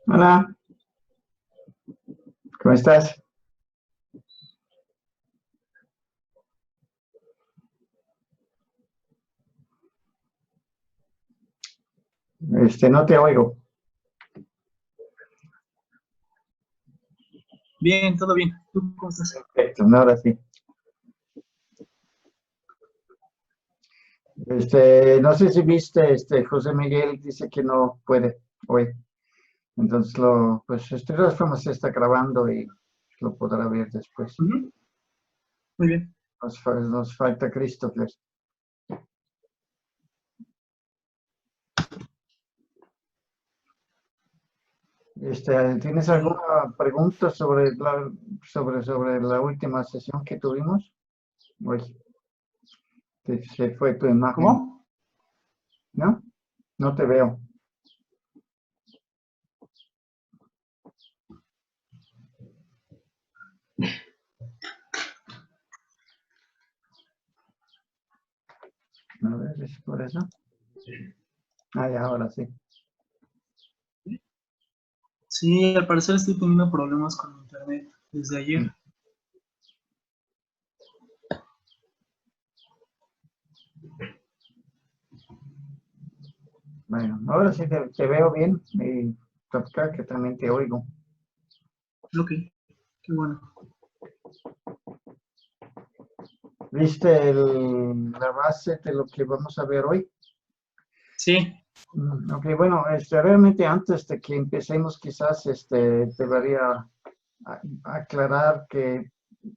Hola, ¿cómo estás? No te oigo. Bien, todo bien. ¿Tú cómo estás? Perfecto, ahora sí. No sé si viste, José Miguel dice que no puede hoy. Entonces pues, de todas formas se está grabando y lo podrá ver después. Ujú. Muy bien. Nos falta Christopher. ¿Tienes Y alguna pregunta sobre la última sesión que tuvimos? Hoy, que se fue tu imagen, ¿cómo? ¿no? No te veo. A ver, ¿es por eso? Ah, ya, ahora sí. Sí, al parecer estoy teniendo problemas con internet desde ayer. Bueno, ahora sí te veo bien y acá que también te oigo. Ok, qué bueno. ¿Viste la base de lo que vamos a ver hoy? Sí, Ok, bueno, realmente antes de que empecemos quizás debería aclarar que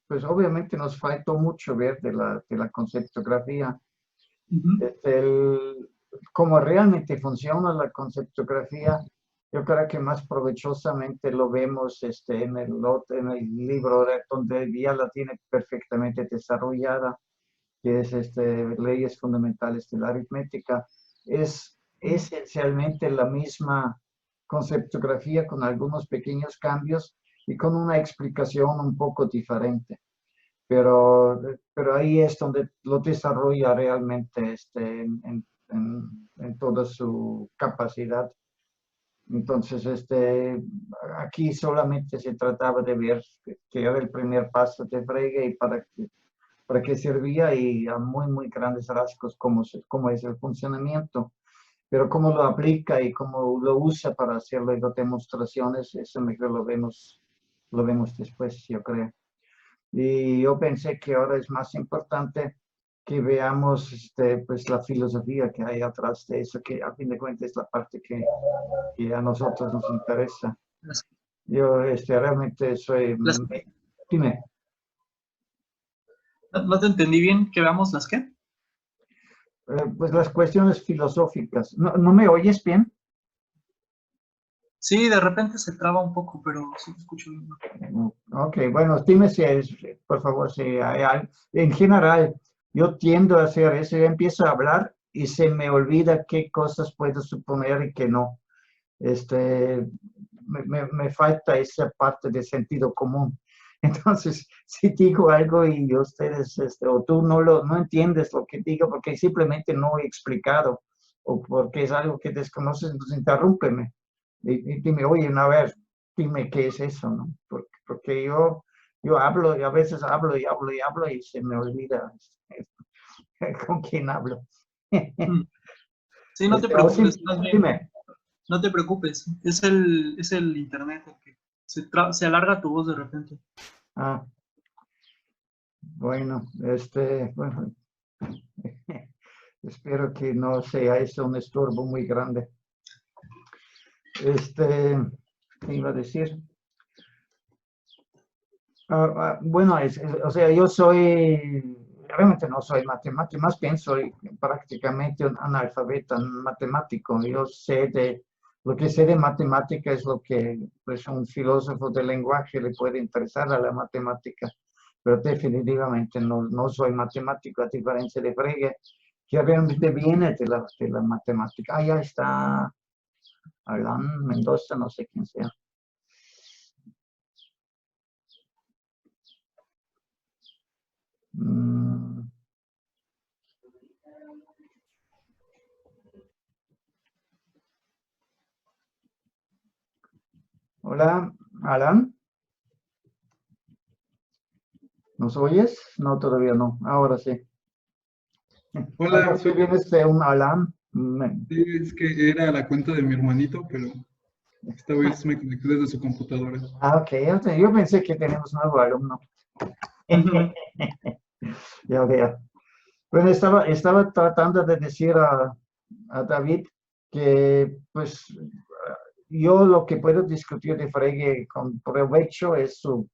pues obviamente nos faltó mucho ver de la conceptografía. ujú, Este, el- Cómo realmente funciona la conceptografía, yo creo que más provechosamente lo vemos en el libro donde ya la tiene perfectamente desarrollada, que es Leyes Fundamentales de la Aritmética. Es esencialmente la misma conceptografía con algunos pequeños cambios y con una explicación un poco diferente, pero ahí es donde lo desarrolla realmente en toda su capacidad. Entonces, aquí solamente se trataba de ver que era el primer paso de Frege y para qué servía y a muy, muy grandes rasgos cómo es el funcionamiento. Pero cómo lo aplica y cómo lo usa para hacer luego demostraciones, eso mejor lo vemos después, yo creo. Y yo pensé que ahora es más importante que veamos pues, la filosofía que hay atrás de eso, que a fin de cuentas es la parte que a nosotros nos interesa. las, Yo realmente soy, las- dime, no te entendí bien. ¿Que veamos las qué? pues las cuestiones filosóficas. ¿No me oyes bien? Sí, de repente se traba un poco, pero sí te escucho bien. Ok, bueno, dime si es, por favor, si en general, yo tiendo a hacer eso, yo empiezo a hablar y se me olvida qué cosas puedo suponer y qué no. este, me falta esa parte de sentido común. Entonces, si digo algo y ustedes, o tú no entiendes lo que digo porque simplemente no he explicado o porque es algo que desconoces, entonces interrúmpeme y dime, oye, a ver, dime qué es eso, ¿no? Porque yo hablo y a veces hablo y hablo y hablo y se me olvida con quién hablo. Mm. Sí, no te O preocupes, más bien, dime. no te preocupes. Es el internet el que se alarga tu voz de repente. Ah, bueno, bueno, espero que no sea eso un estorbo muy grande. ¿Qué iba a decir? Bueno, o sea, yo realmente no soy matemático, más bien soy prácticamente un analfabeta matemático. Yo lo que sé de matemática es lo que pues, un filósofo del lenguaje le puede interesar a la matemática, pero definitivamente no soy matemático, a diferencia de Frege, que realmente viene de la matemática. Ah, ya está Alan Mendoza, no sé quién sea. Mm, Hola, Alan. ¿Nos oyes? No, todavía no. Ahora sí. Hola, Acá soy. vienes de un Alan. Sí, es que era la cuenta de mi hermanito, pero esta vez me conecté desde su computadora. Ok. Yo pensé que tenemos un nuevo alumno. Ya veo. Bueno, estaba tratando de decir a David que, pues, yo lo que puedo discutir de Frege con provecho es su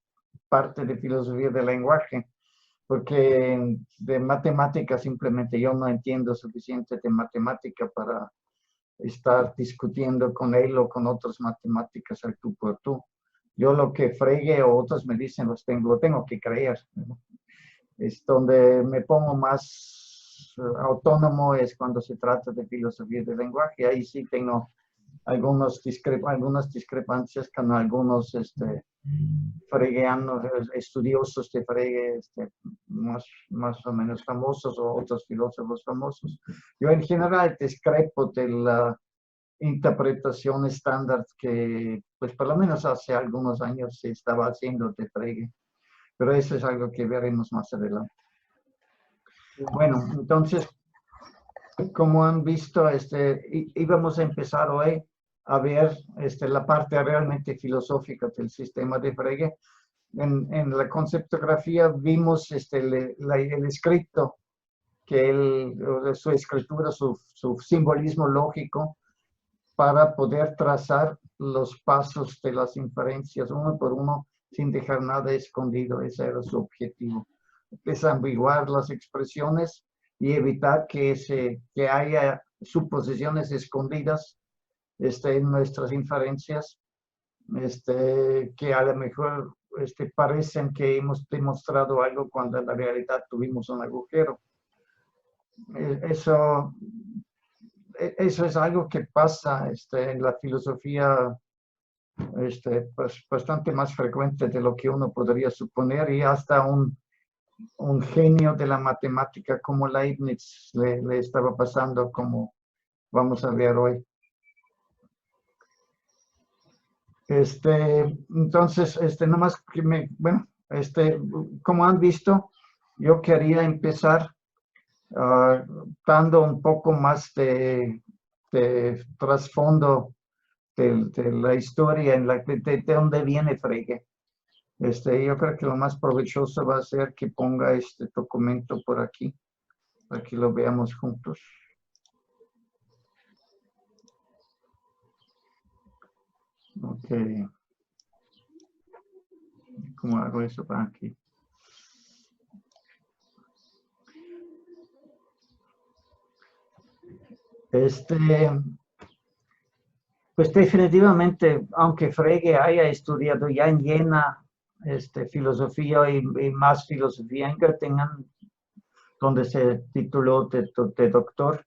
parte de filosofía del lenguaje, porque de matemática simplemente yo no entiendo suficiente de matemática para estar discutiendo con él o con otras matemáticas al tú por tú. Yo lo que Frege o otros me dicen lo tengo que creer, ¿no? Es donde me pongo más autónomo es cuando se trata de filosofía del lenguaje. Ahí sí tengo algunas discrepancias con algunos fregueanos, estudiosos de Frege, más o menos famosos o otros filósofos famosos. Yo en general discrepo de la interpretación estándar que, pues por lo menos hace algunos años se estaba haciendo de Frege, pero eso es algo que veremos más adelante. Bueno, entonces, como han visto, íbamos a empezar hoy a ver la parte realmente filosófica del sistema de Frege. En la conceptografía vimos el escrito, su escritura, su simbolismo lógico para poder trazar los pasos de las inferencias uno por uno sin dejar nada escondido. Ese era su objetivo. Desambiguar las expresiones y evitar que haya suposiciones escondidas en nuestras inferencias, que a lo mejor parecen que hemos demostrado algo cuando en la realidad tuvimos un agujero. Eso, eso es algo que pasa en la filosofía pues, bastante más frecuente de lo que uno podría suponer, y hasta un genio de la matemática como Leibniz le estaba pasando, como vamos a ver hoy. Entonces, nomás que bueno, como han visto, yo quería empezar dando un poco más de trasfondo de la historia de dónde viene Frege. Yo creo que lo más provechoso va a ser que ponga este documento por aquí, para que lo veamos juntos. Ok. ¿Cómo hago eso para aquí? Pues definitivamente, aunque Frege haya estudiado ya en Jena filosofía y más filosofía en Göttingen, donde se tituló de doctor,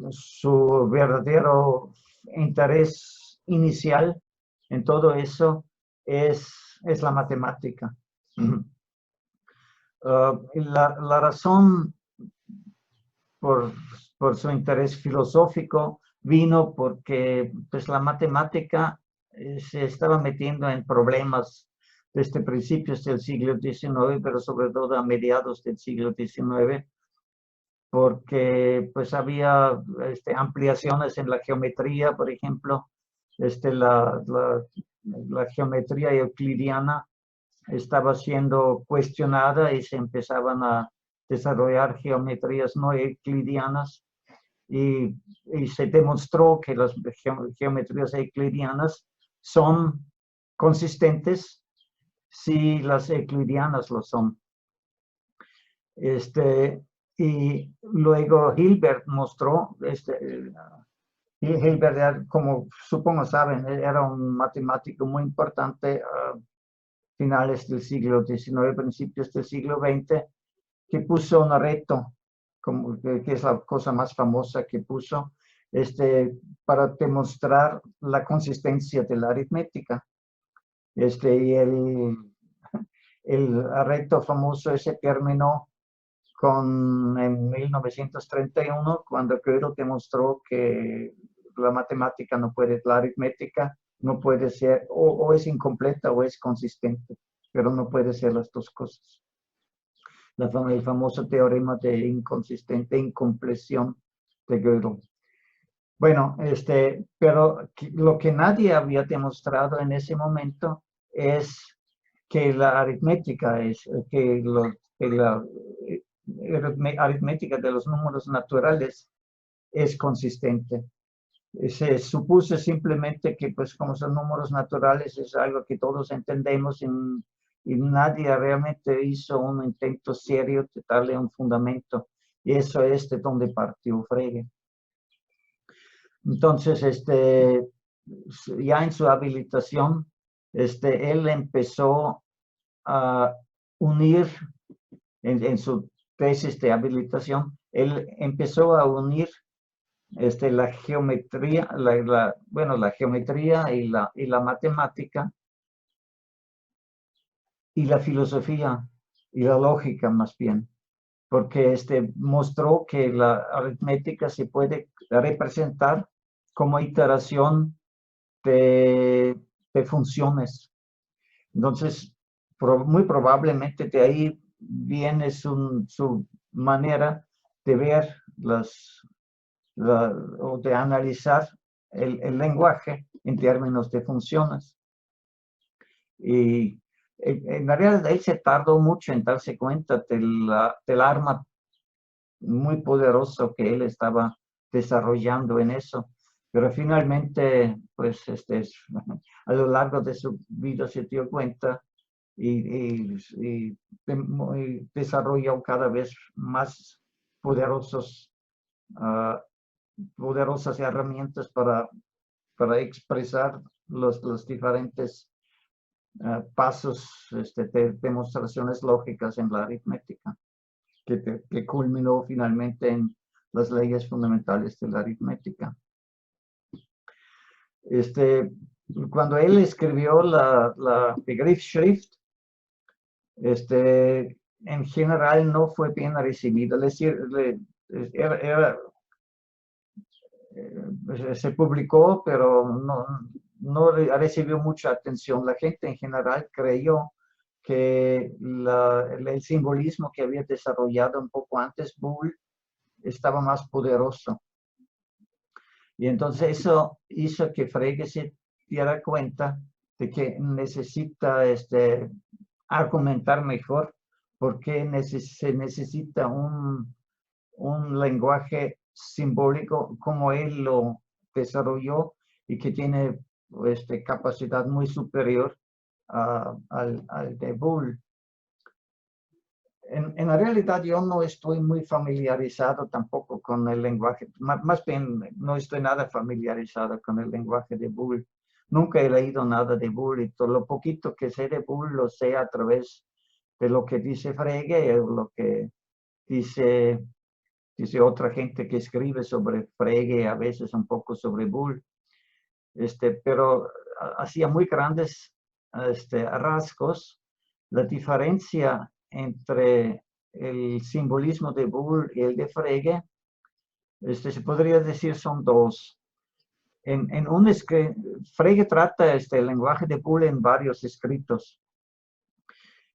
su verdadero interés inicial en todo eso es la matemática. La razón por, por su interés filosófico vino porque pues, la matemática se estaba metiendo en problemas desde principios del siglo XIX, pero sobre todo a mediados del siglo XIX, porque pues había ampliaciones en la geometría, por ejemplo, la geometría euclidiana estaba siendo cuestionada y se empezaban a desarrollar geometrías no euclidianas, y se demostró que las geometrías euclidianas son consistentes si las euclidianas lo son. Y luego Hilbert mostró, Hilbert, como supongo saben, era un matemático muy importante a finales del siglo XIX, principios del siglo XX, que puso un reto, que es la cosa más famosa que puso, para demostrar la consistencia de la aritmética. Y el reto famoso ese terminó en 1931, cuando Gödel demostró que la matemática no puede, la aritmética No puede ser, o es incompleta o es consistente, pero no puede ser las dos cosas. El famoso teorema de inconsistente incompleción de Gödel. Bueno, pero lo que nadie había demostrado en ese momento es que la aritmética la aritmética de los números naturales es consistente. Se supuse simplemente que, pues, como son números naturales, es algo que todos entendemos y nadie realmente hizo un intento serio de darle un fundamento. Y eso es de donde partió Frege. Entonces, ya en su habilitación, él empezó a unir, en su tesis de habilitación, él empezó a unir la geometría, la geometría y la matemática y la filosofía y la lógica más bien, porque mostró que la aritmética se puede representar como iteración de funciones. Entonces, muy probablemente de ahí viene su manera de ver o de analizar el lenguaje en términos de funciones. Y en realidad él se tardó mucho en darse cuenta del arma muy poderoso que él estaba desarrollando en eso. Pero finalmente, pues, a lo largo de su vida se dio cuenta y desarrolló cada vez más poderosas herramientas para expresar los diferentes pasos de demostraciones lógicas en la aritmética, que culminó finalmente en las leyes fundamentales de la aritmética. Cuando él escribió la Begriffsschrift, en general no fue bien recibido. Es decir, se publicó, pero no recibió mucha atención. La gente en general creyó que el simbolismo que había desarrollado un poco antes Boole estaba más poderoso. Y entonces eso hizo que Frege se diera cuenta de que necesita argumentar mejor porque se necesita un lenguaje simbólico como él lo desarrolló y que tiene capacidad muy superior al de Boole. En la realidad yo no estoy muy familiarizado tampoco con el lenguaje, más bien no estoy nada familiarizado con el lenguaje de Boole. Nunca he leído nada de Boole y todo lo poquito que sé de Boole lo sé a través de lo que dice Frege o lo que dice otra gente que escribe sobre Frege, a veces un poco sobre Boole. Pero hacía muy grandes rasgos. La diferencia entre el simbolismo de Boole y el de Frege, se podría decir son dos. En un es que Frege trata el lenguaje de Boole en varios escritos.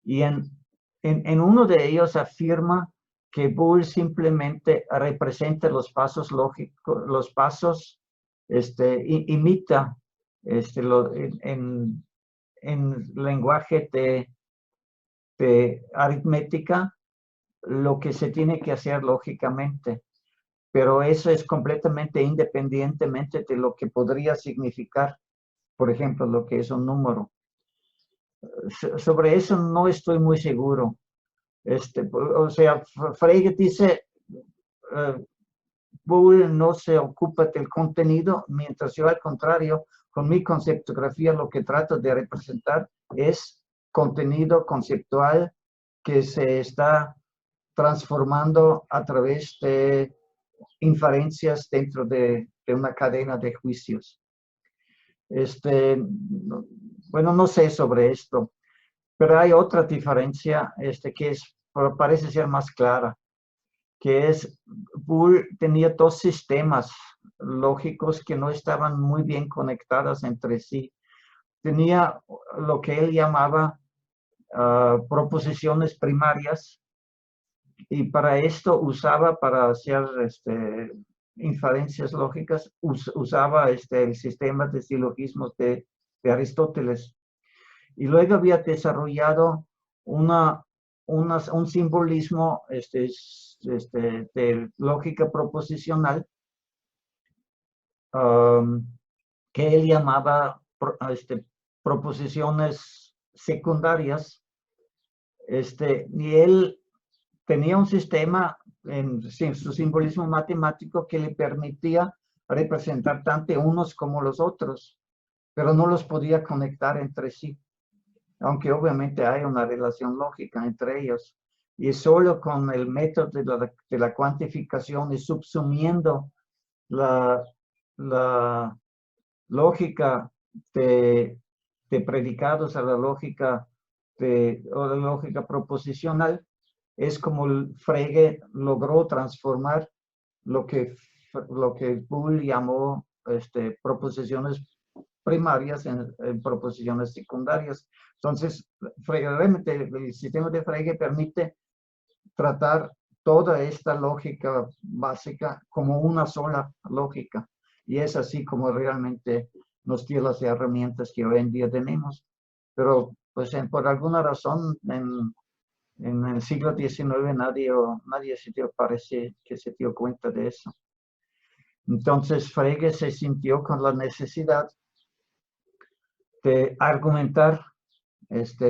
Y en uno de ellos afirma que Boole simplemente representa los pasos lógicos, los pasos, imita en lenguaje de aritmética lo que se tiene que hacer lógicamente, pero eso es completamente independientemente de lo que podría significar, por ejemplo, lo que es un número. Sobre eso no estoy muy seguro. O sea, Frege dice, Boole no se ocupa del contenido, mientras yo al contrario, con mi conceptografía lo que trato de representar es contenido conceptual que se está transformando a través de inferencias dentro de una cadena de juicios. Bueno, no sé sobre esto, pero hay otra diferencia que parece ser más clara, que es Boole tenía dos sistemas lógicos que no estaban muy bien conectados entre sí. tenía lo que él llamaba proposiciones primarias, y para esto usaba, para hacer inferencias lógicas, usaba el sistema de silogismos de Aristóteles. Y luego había desarrollado un simbolismo de lógica proposicional que él llamaba proposiciones secundarias. Y él tenía un sistema en su simbolismo matemático que le permitía representar tanto unos como los otros, pero no los podía conectar entre sí, aunque obviamente hay una relación lógica entre ellos. Y solo con el método de la cuantificación y subsumiendo la lógica de predicados a la lógica o la lógica proposicional, es como Frege logró transformar lo que Boole llamó proposiciones primarias en proposiciones secundarias. Entonces, realmente el sistema de Frege permite tratar toda esta lógica básica como una sola lógica. Y es así como realmente nos dio las herramientas que hoy en día tenemos. Pero, pues, por alguna razón, en el siglo XIX nadie parece que se dio cuenta de eso. Entonces Frege se sintió con la necesidad de argumentar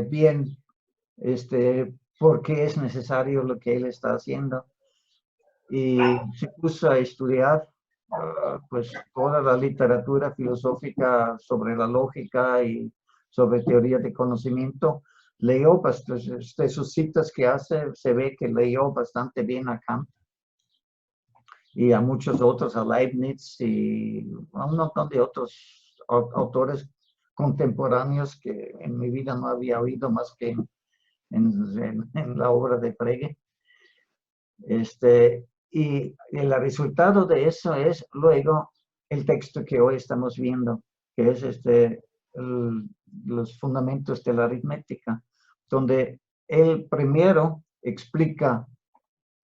bien por qué es necesario lo que él está haciendo. Y se puso a estudiar pues toda la literatura filosófica sobre la lógica y sobre teoría de conocimiento. Leyó de sus citas que hace, se ve que leyó bastante bien a Kant y a muchos otros, a Leibniz y a un montón de otros autores contemporáneos que en mi vida no había oído más que en la obra de Frege. Y el resultado de eso es luego el texto que hoy estamos viendo, que es los fundamentos de la aritmética, donde él primero explica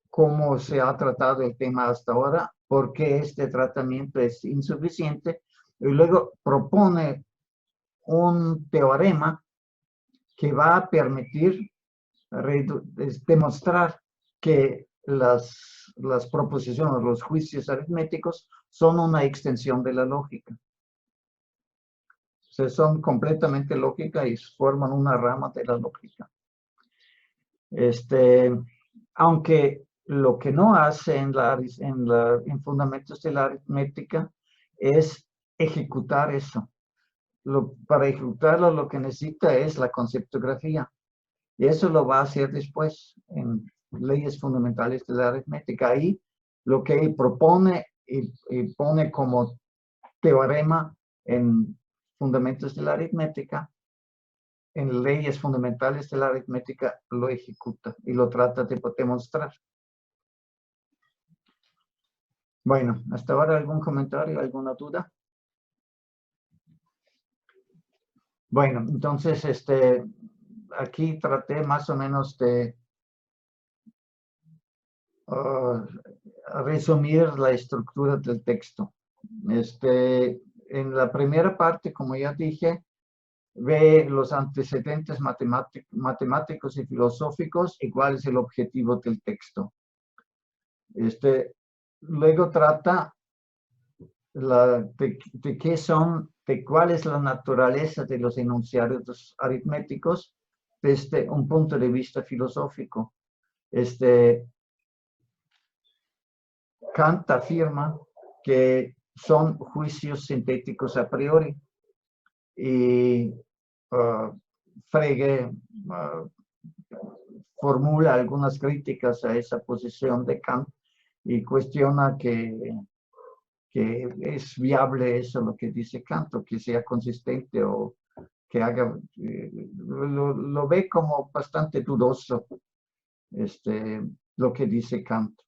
cómo se ha tratado el tema hasta ahora, por qué este tratamiento es insuficiente, y luego propone un teorema que va a permitir demostrar que las proposiciones, los juicios aritméticos son una extensión de la lógica. O sea, son completamente lógica y forman una rama de la lógica. Aunque lo que no hace en fundamentos de la aritmética es ejecutar eso. Para ejecutarlo lo que necesita es la conceptografía. Y eso lo va a hacer después en leyes fundamentales de la aritmética. Ahí lo que él propone y pone como teorema en fundamentos de la aritmética, en leyes fundamentales de la aritmética lo ejecuta y lo trata de demostrar. Bueno, hasta ahora algún comentario, alguna duda. Bueno, entonces aquí traté más o menos de resumir la estructura del texto. En la primera parte, como ya dije, ve los antecedentes matemáticos y filosóficos y cuál es el objetivo del texto. Luego trata de cuál es la naturaleza de los enunciados aritméticos desde un punto de vista filosófico. Kant afirma que son juicios sintéticos a priori y Frege formula algunas críticas a esa posición de Kant y cuestiona que es viable eso lo que dice Kant, o que sea consistente o que haga, lo ve como bastante dudoso lo que dice Kant.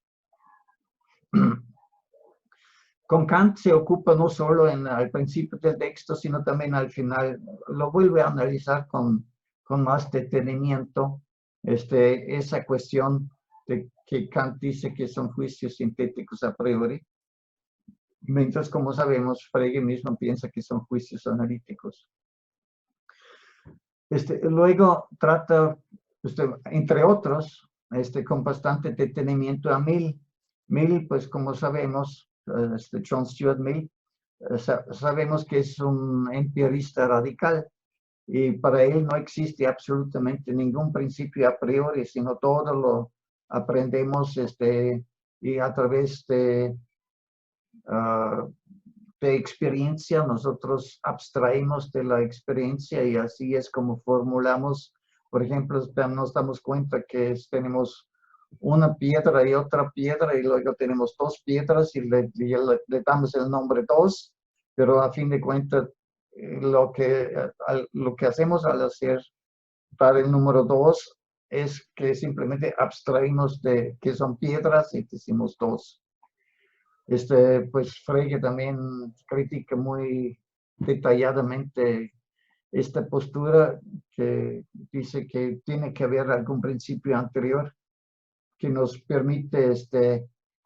con Kant se ocupa no solo al principio del texto, sino también al final. Lo vuelve a analizar con más detenimiento esa cuestión de que Kant dice que son juicios sintéticos a priori, mientras, como sabemos, Frege mismo piensa que son juicios analíticos. Luego trata, entre otros, con bastante detenimiento a Mill. Mill, pues como sabemos, John Stuart Mill, sabemos que es un empirista radical y para él no existe absolutamente ningún principio a priori, sino todo lo aprendemos y a través de experiencia, nosotros abstraemos de la experiencia y así es como formulamos. Por ejemplo, nos damos cuenta que tenemos una piedra y otra piedra y luego tenemos dos piedras y le damos el nombre 2, pero a fin de cuentas lo que hacemos al hacer para el número 2 es que simplemente abstraemos de que son piedras y decimos 2. Pues Frege también critica muy detalladamente esta postura que dice que tiene que haber algún principio anterior que nos permite,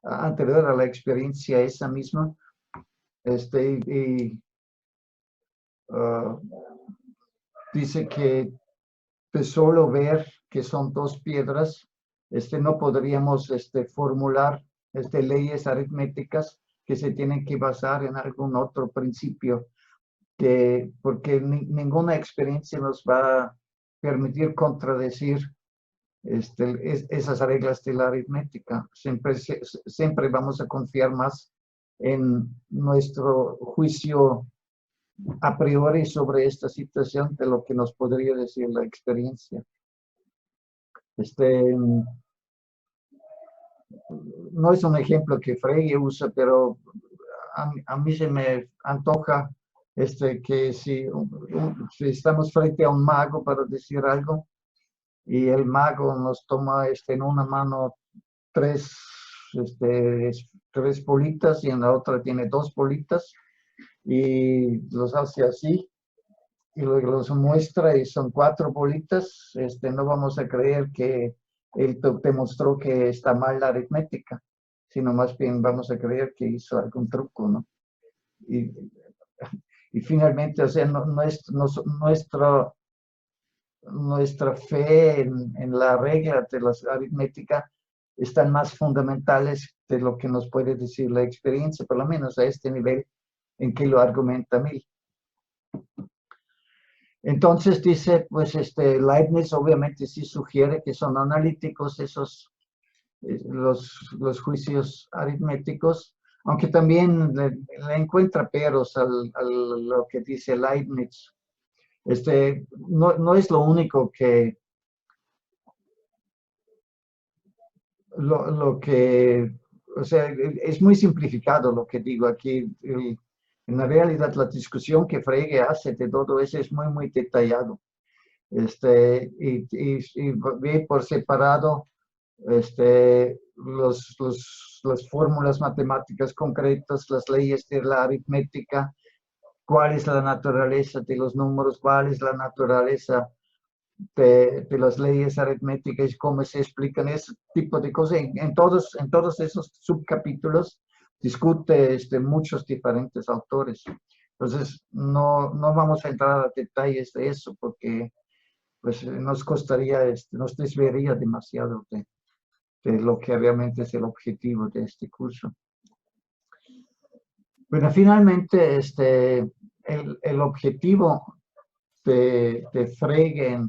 anterior a la experiencia esa misma, dice que de solo ver que son dos piedras, no podríamos formular leyes aritméticas que se tienen que basar en algún otro principio, porque ninguna experiencia nos va a permitir contradecir esas reglas de la aritmética. Siempre vamos a confiar más en nuestro juicio a priori sobre esta situación de lo que nos podría decir la experiencia. No es un ejemplo que Frege usa, pero a mí se me antoja que si estamos frente a un mago para decir algo y el mago nos toma en una mano tres bolitas y en la otra tiene dos bolitas y los hace así y luego los muestra y son 4 bolitas, no vamos a creer que él demostró que está mal la aritmética, sino más bien vamos a creer que hizo algún truco, ¿no? Y finalmente, o sea, nuestra fe en la regla de la aritmética están más fundamentales de lo que nos puede decir la experiencia, por lo menos a este nivel en que lo argumenta Mill. Entonces dice, pues Leibniz obviamente sí sugiere que son analíticos esos, los juicios aritméticos, aunque también le encuentra peros a lo que dice Leibniz. No es lo único que o sea, es muy simplificado lo que digo aquí. En la realidad, la discusión que Frege hace de todo eso es muy, muy detallado. Y ve por separado las fórmulas matemáticas concretas, las leyes de la aritmética, cuál es la naturaleza de los números, cuál es la naturaleza de las leyes aritméticas, cómo se explican ese tipo de cosas. En todos esos subcapítulos discute muchos diferentes autores. Entonces, no vamos a entrar a detalles de eso porque pues, nos costaría, nos desviaría demasiado de lo que realmente es el objetivo de este curso. Bueno, finalmente, el objetivo de Frege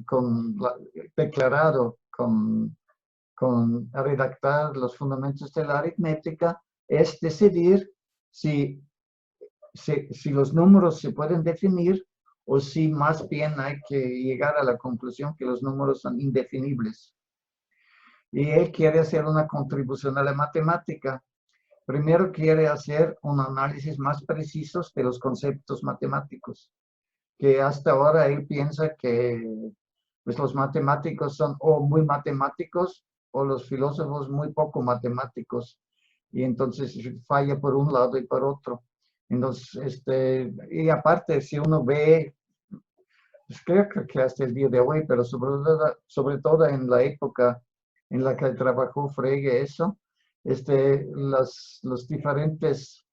declarado con redactar los fundamentos de la aritmética es decidir si los números se pueden definir o si más bien hay que llegar a la conclusión que los números son indefinibles. Y él quiere hacer una contribución a la matemática. Primero quiere hacer un análisis más preciso de los conceptos matemáticos, que hasta ahora él piensa que pues, los matemáticos son o muy matemáticos o los filósofos muy poco matemáticos. y entonces falla por un lado y por otro. Entonces, y aparte, si uno ve, pues creo que hasta el día de hoy, pero sobre todo en la época en la que trabajó Frege eso, los diferentes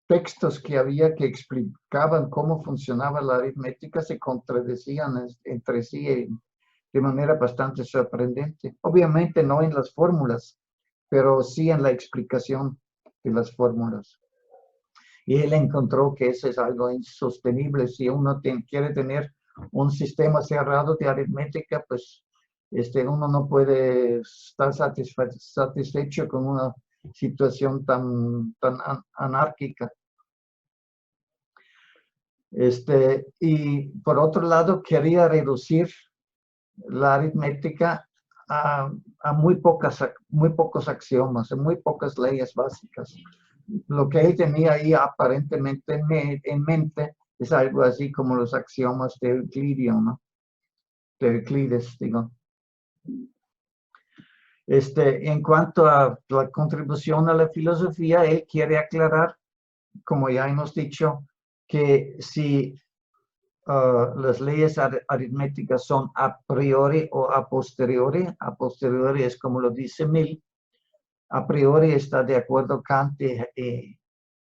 textos que había que explicaban cómo funcionaba la aritmética se contradecían entre sí de manera bastante sorprendente. Obviamente no en las fórmulas, pero sí en la explicación de las fórmulas. Y él encontró que eso es algo insostenible. Si uno quiere tener un sistema cerrado de aritmética, pues uno no puede estar satisfecho con una situación tan anárquica. Y por otro lado, quería reducir la aritmética a muy pocos axiomas, a muy pocas leyes básicas. Lo que él tenía ahí aparentemente en mente es algo así como los axiomas de Euclidio, ¿no? De Euclides, digo. En cuanto a la contribución a la filosofía, él quiere aclarar, como ya hemos dicho, que si las leyes aritméticas son a priori o a posteriori es como lo dice Mill, a priori está de acuerdo Kant y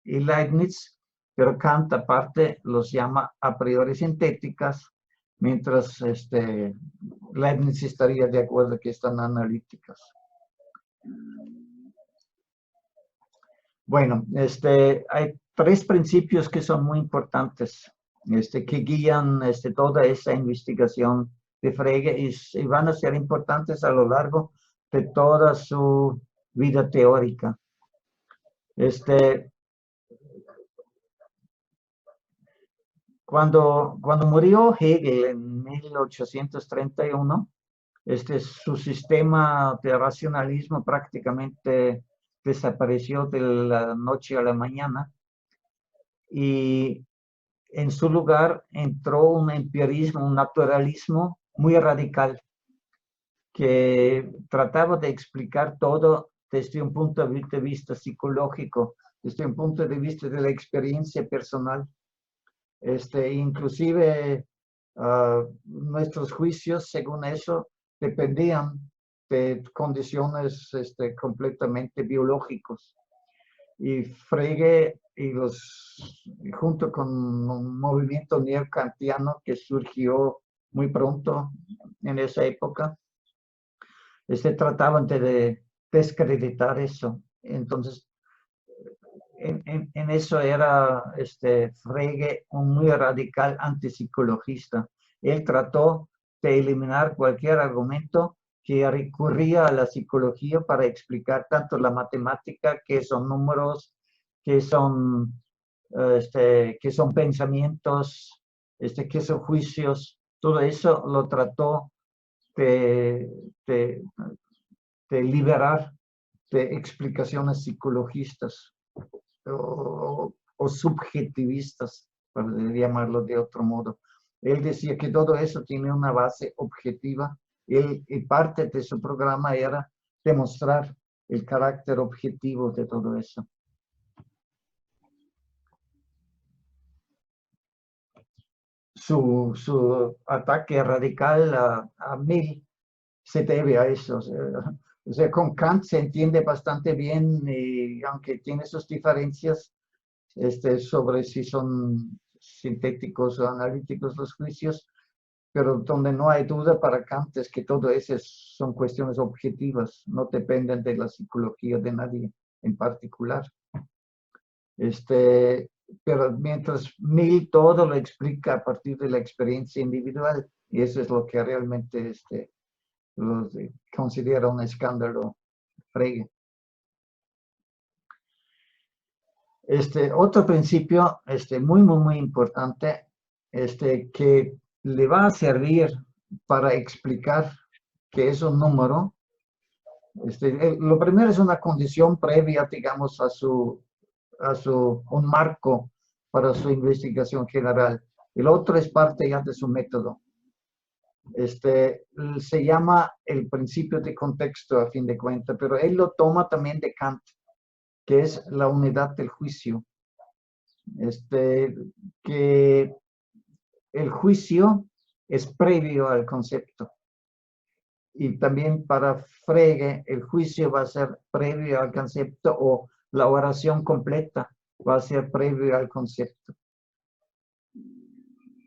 Leibniz, pero Kant aparte los llama a priori sintéticas, mientras Leibniz estaría de acuerdo que están analíticas. Bueno, hay tres principios que son muy importantes, que guían toda esa investigación de Frege y van a ser importantes a lo largo de toda su vida teórica. Cuando murió Hegel en 1831, su sistema de racionalismo prácticamente desapareció de la noche a la mañana y en su lugar entró un empirismo, un naturalismo muy radical que trataba de explicar todo desde un punto de vista psicológico, desde un punto de vista de la experiencia personal. Inclusive nuestros juicios, según eso, dependían de condiciones completamente biológicos. Y Frege junto con un movimiento neokantiano que surgió muy pronto en esa época, trataban de desacreditar eso. Entonces, en eso era Frege un muy radical antipsicologista. Él trató de eliminar cualquier argumento que recurría a la psicología para explicar tanto la matemática, que son números, que son pensamientos, que son juicios. Todo eso lo trató de liberar de explicaciones psicologistas o subjetivistas, para llamarlo de otro modo. Él decía que todo eso tiene una base objetiva y parte de su programa era demostrar el carácter objetivo de todo eso. Su ataque radical a Mill se debe a eso. O sea, con Kant se entiende bastante bien, y aunque tiene sus diferencias sobre si son sintéticos o analíticos los juicios, pero donde no hay duda para Kant es que todo eso son cuestiones objetivas, no dependen de la psicología de nadie en particular. Pero mientras Mill todo lo explica a partir de la experiencia individual, y eso es lo que realmente lo considera un escándalo Frege. Otro principio muy importante que le va a servir para explicar qué es un número. Lo primero es una condición previa, digamos, un marco para su investigación general. El otro es parte ya de su método. Se llama el principio de contexto a fin de cuentas, pero él lo toma también de Kant. que es la unidad del juicio. Que el juicio es previo al concepto. Y también para Frege, el juicio va a ser previo al concepto, o la oración completa va a ser previo al concepto.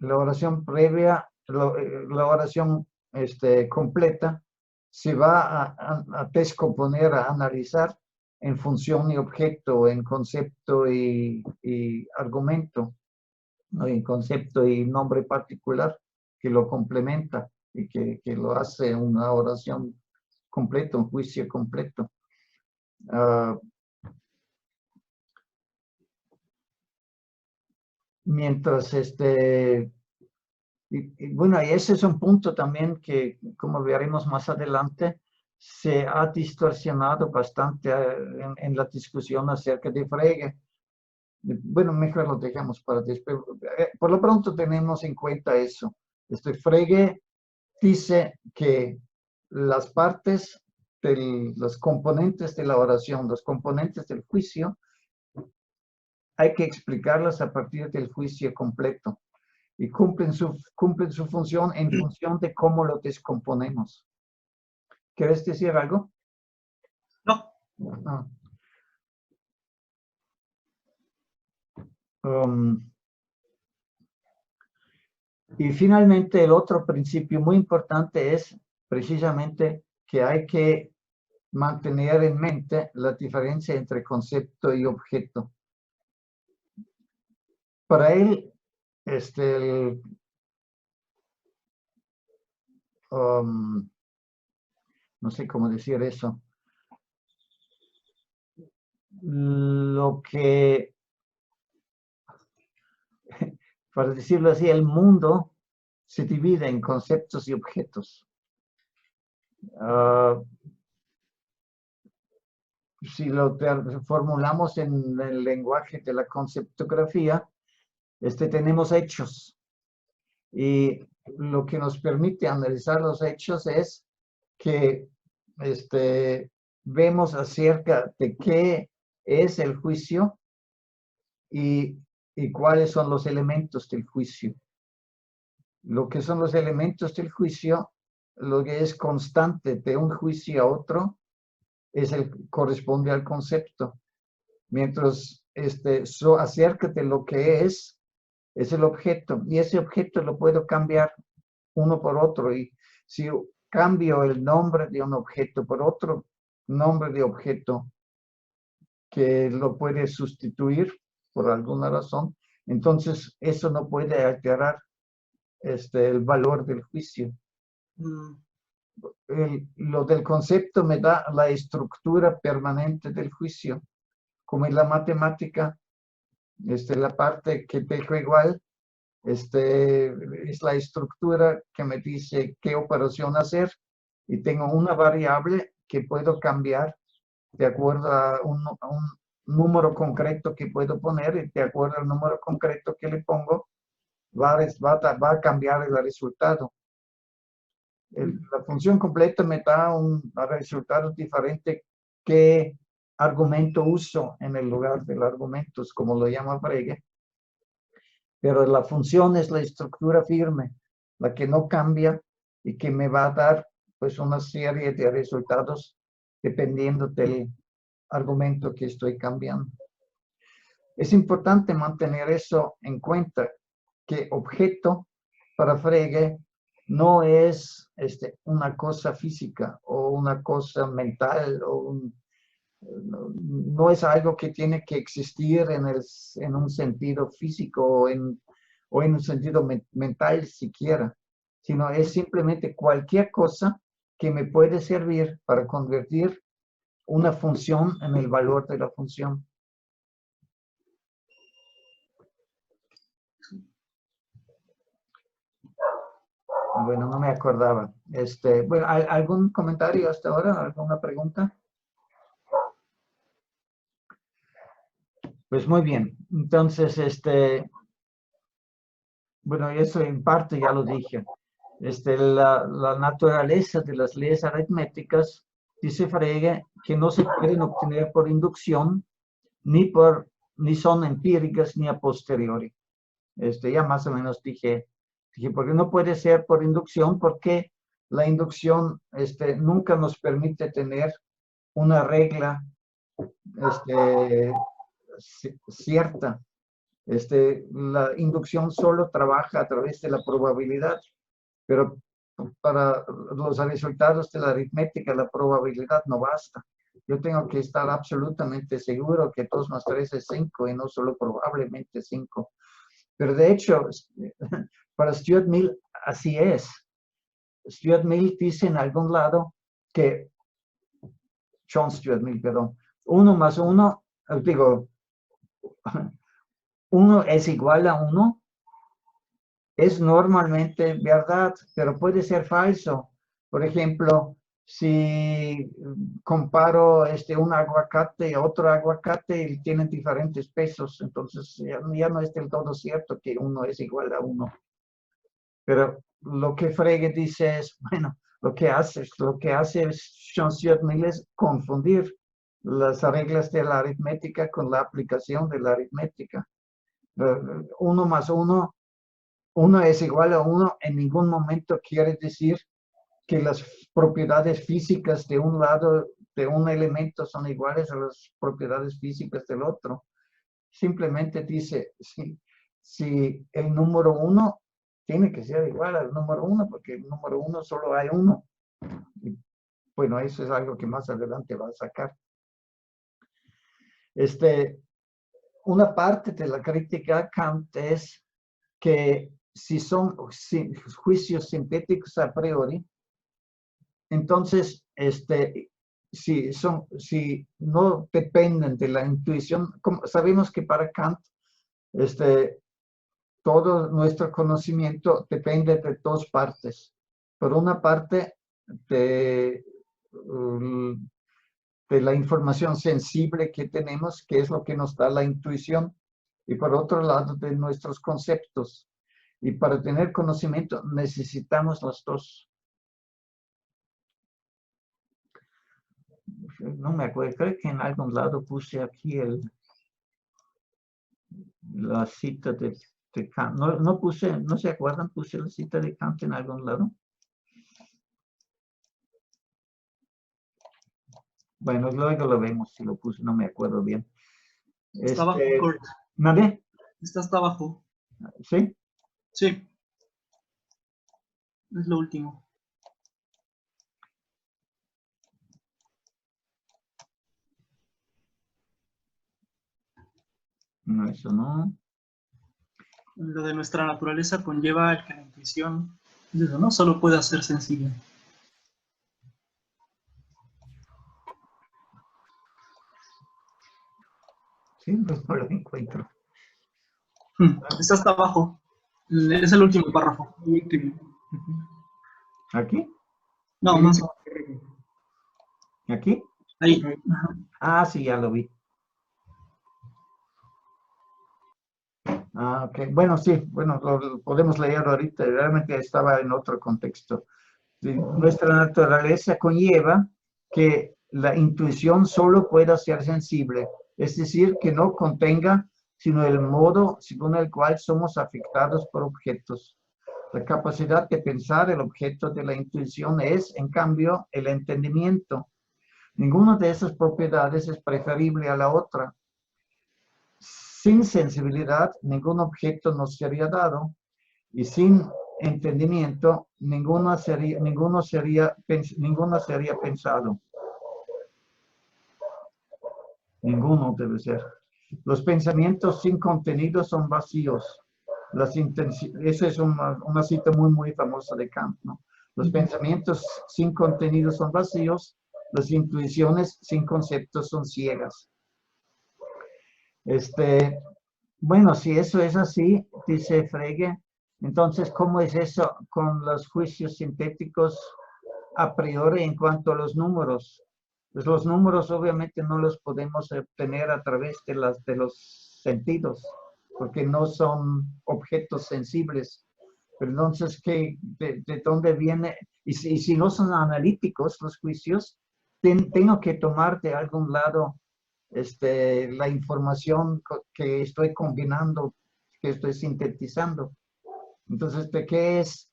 La oración previa, la oración completa, se va a descomponer, a analizar en función y objeto, en concepto y argumento, ¿no? En concepto y nombre particular que lo complementa y que lo hace una oración completa, un juicio completo. Mientras bueno, y ese es un punto también que, como veremos más adelante, se ha distorsionado bastante en la discusión acerca de Frege. Bueno, mejor lo dejamos para después. Por lo pronto tenemos en cuenta eso. Frege dice que las partes, los componentes de la oración, los componentes del juicio, hay que explicarlas a partir del juicio completo. Y cumplen su función en función de cómo lo descomponemos. ¿Quieres decir algo? No. Y finalmente el otro principio muy importante es precisamente que hay que mantener en mente la diferencia entre concepto y objeto. Para él, no sé cómo decir eso. Lo que, para decirlo así, el mundo se divide en conceptos y objetos. Si lo formulamos en el lenguaje de la conceptografía, tenemos hechos. Y lo que nos permite analizar los hechos es que vemos acerca de qué es el juicio y cuáles son los elementos del juicio. Lo que son los elementos del juicio, lo que es constante de un juicio a otro, corresponde al concepto. Mientras acerca de lo que es el objeto. Y ese objeto lo puedo cambiar uno por otro. Y si cambio el nombre de un objeto por otro nombre de objeto que lo puede sustituir por alguna razón, entonces eso no puede alterar el valor del juicio. Lo del concepto me da la estructura permanente del juicio, como en la matemática, la parte que dejo igual, es la estructura que me dice qué operación hacer, y tengo una variable que puedo cambiar de acuerdo a un número concreto que puedo poner, y de acuerdo al número concreto que le pongo, va a cambiar el resultado. La función completa me da un resultado diferente que argumento uso en el lugar del argumento, como lo llama Frege. Pero la función es la estructura firme, la que no cambia y que me va a dar pues una serie de resultados dependiendo del argumento que estoy cambiando. Es importante mantener eso en cuenta, que objeto para Frege no es una cosa física o una cosa mental, no es algo que tiene que existir en un sentido físico o en un sentido mental siquiera, sino es simplemente cualquier cosa que me puede servir para convertir una función en el valor de la función. Bueno, no me acordaba. Bueno, ¿algún comentario hasta ahora? ¿Alguna pregunta? Pues muy bien. Entonces, bueno, eso en parte ya lo dije. La naturaleza de las leyes aritméticas, dice Frege, que no se pueden obtener por inducción, ni son empíricas ni a posteriori. Ya más o menos dije, porque no puede ser por inducción, porque la inducción nunca nos permite tener una regla cierta. La inducción solo trabaja a través de la probabilidad, pero para los resultados de la aritmética la probabilidad no basta. Yo tengo que estar absolutamente seguro que 2 más 3 es 5 y no solo probablemente 5. Pero de hecho, para Stuart Mill así es. Stuart Mill dice en algún lado que, John Stuart Mill, perdón, 1 más 1, digo, 1 es igual a 1, es normalmente verdad, pero puede ser falso. Por ejemplo, si comparo un aguacate y otro aguacate y tienen diferentes pesos, entonces ya no es del todo cierto que 1 es igual a 1. Pero lo que Frege dice es, bueno, lo que hace John Stuart Mill es confundir las reglas de la aritmética con la aplicación de la aritmética. 1 más 1, 1 es igual a 1, en ningún momento quiere decir que las propiedades físicas de un lado de un elemento son iguales a las propiedades físicas del otro. Simplemente dice, si el número 1 tiene que ser igual al número 1, porque el número 1 solo hay 1. Y, bueno, eso es algo que más adelante va a sacar. Una parte de la crítica a Kant es que si son juicios sintéticos a priori, entonces, si no dependen de la intuición, como sabemos que para Kant, todo nuestro conocimiento depende de 2 partes. Por una parte, de la información sensible que tenemos, que es lo que nos da la intuición, y por otro lado, de nuestros conceptos. Y para tener conocimiento necesitamos las 2. No me acuerdo, creo que en algún lado puse aquí la cita de Kant. No puse, ¿no se acuerdan? Puse la cita de Kant en algún lado. Bueno, luego lo vemos si lo puse, no me acuerdo bien. Está abajo, Kurt. ¿Nadie? Está abajo. ¿Sí? Sí. Es lo último. No, eso no. Lo de nuestra naturaleza conlleva el que la intuición, eso, ¿no? Solo puede ser sensible. Sí, pues no lo encuentro. Está hasta abajo. Es el último párrafo. Último. ¿Aquí? No, El más último abajo. párrafo. Ahí. Ahí. Ajá. Ah, sí, ya lo vi. Ah, ok. Bueno, sí, bueno, lo podemos leer ahorita. Realmente estaba en otro contexto. Nuestra naturaleza conlleva que la intuición solo pueda ser sensible, es decir, que no contenga sino el modo según el cual somos afectados por objetos. La capacidad de pensar el objeto de la intuición es, en cambio, el entendimiento. Ninguna de esas propiedades es preferible a la otra. Sin sensibilidad, ningún objeto nos sería dado, y sin entendimiento, ninguno sería pensado. Ninguno debe ser. Los pensamientos sin contenido son vacíos. Esa es una cita muy, muy famosa de Kant, ¿no? Los pensamientos sin contenido son vacíos, las intuiciones sin conceptos son ciegas. Bueno, si eso es así, dice Frege, entonces, ¿cómo es eso con los juicios sintéticos a priori en cuanto a los números? Pues los números obviamente no los podemos obtener a través de los sentidos, porque no son objetos sensibles. Pero entonces, ¿de dónde viene? Y si no son analíticos los juicios, tengo que tomar de algún lado la información que estoy combinando, que estoy sintetizando. Entonces, ¿de qué es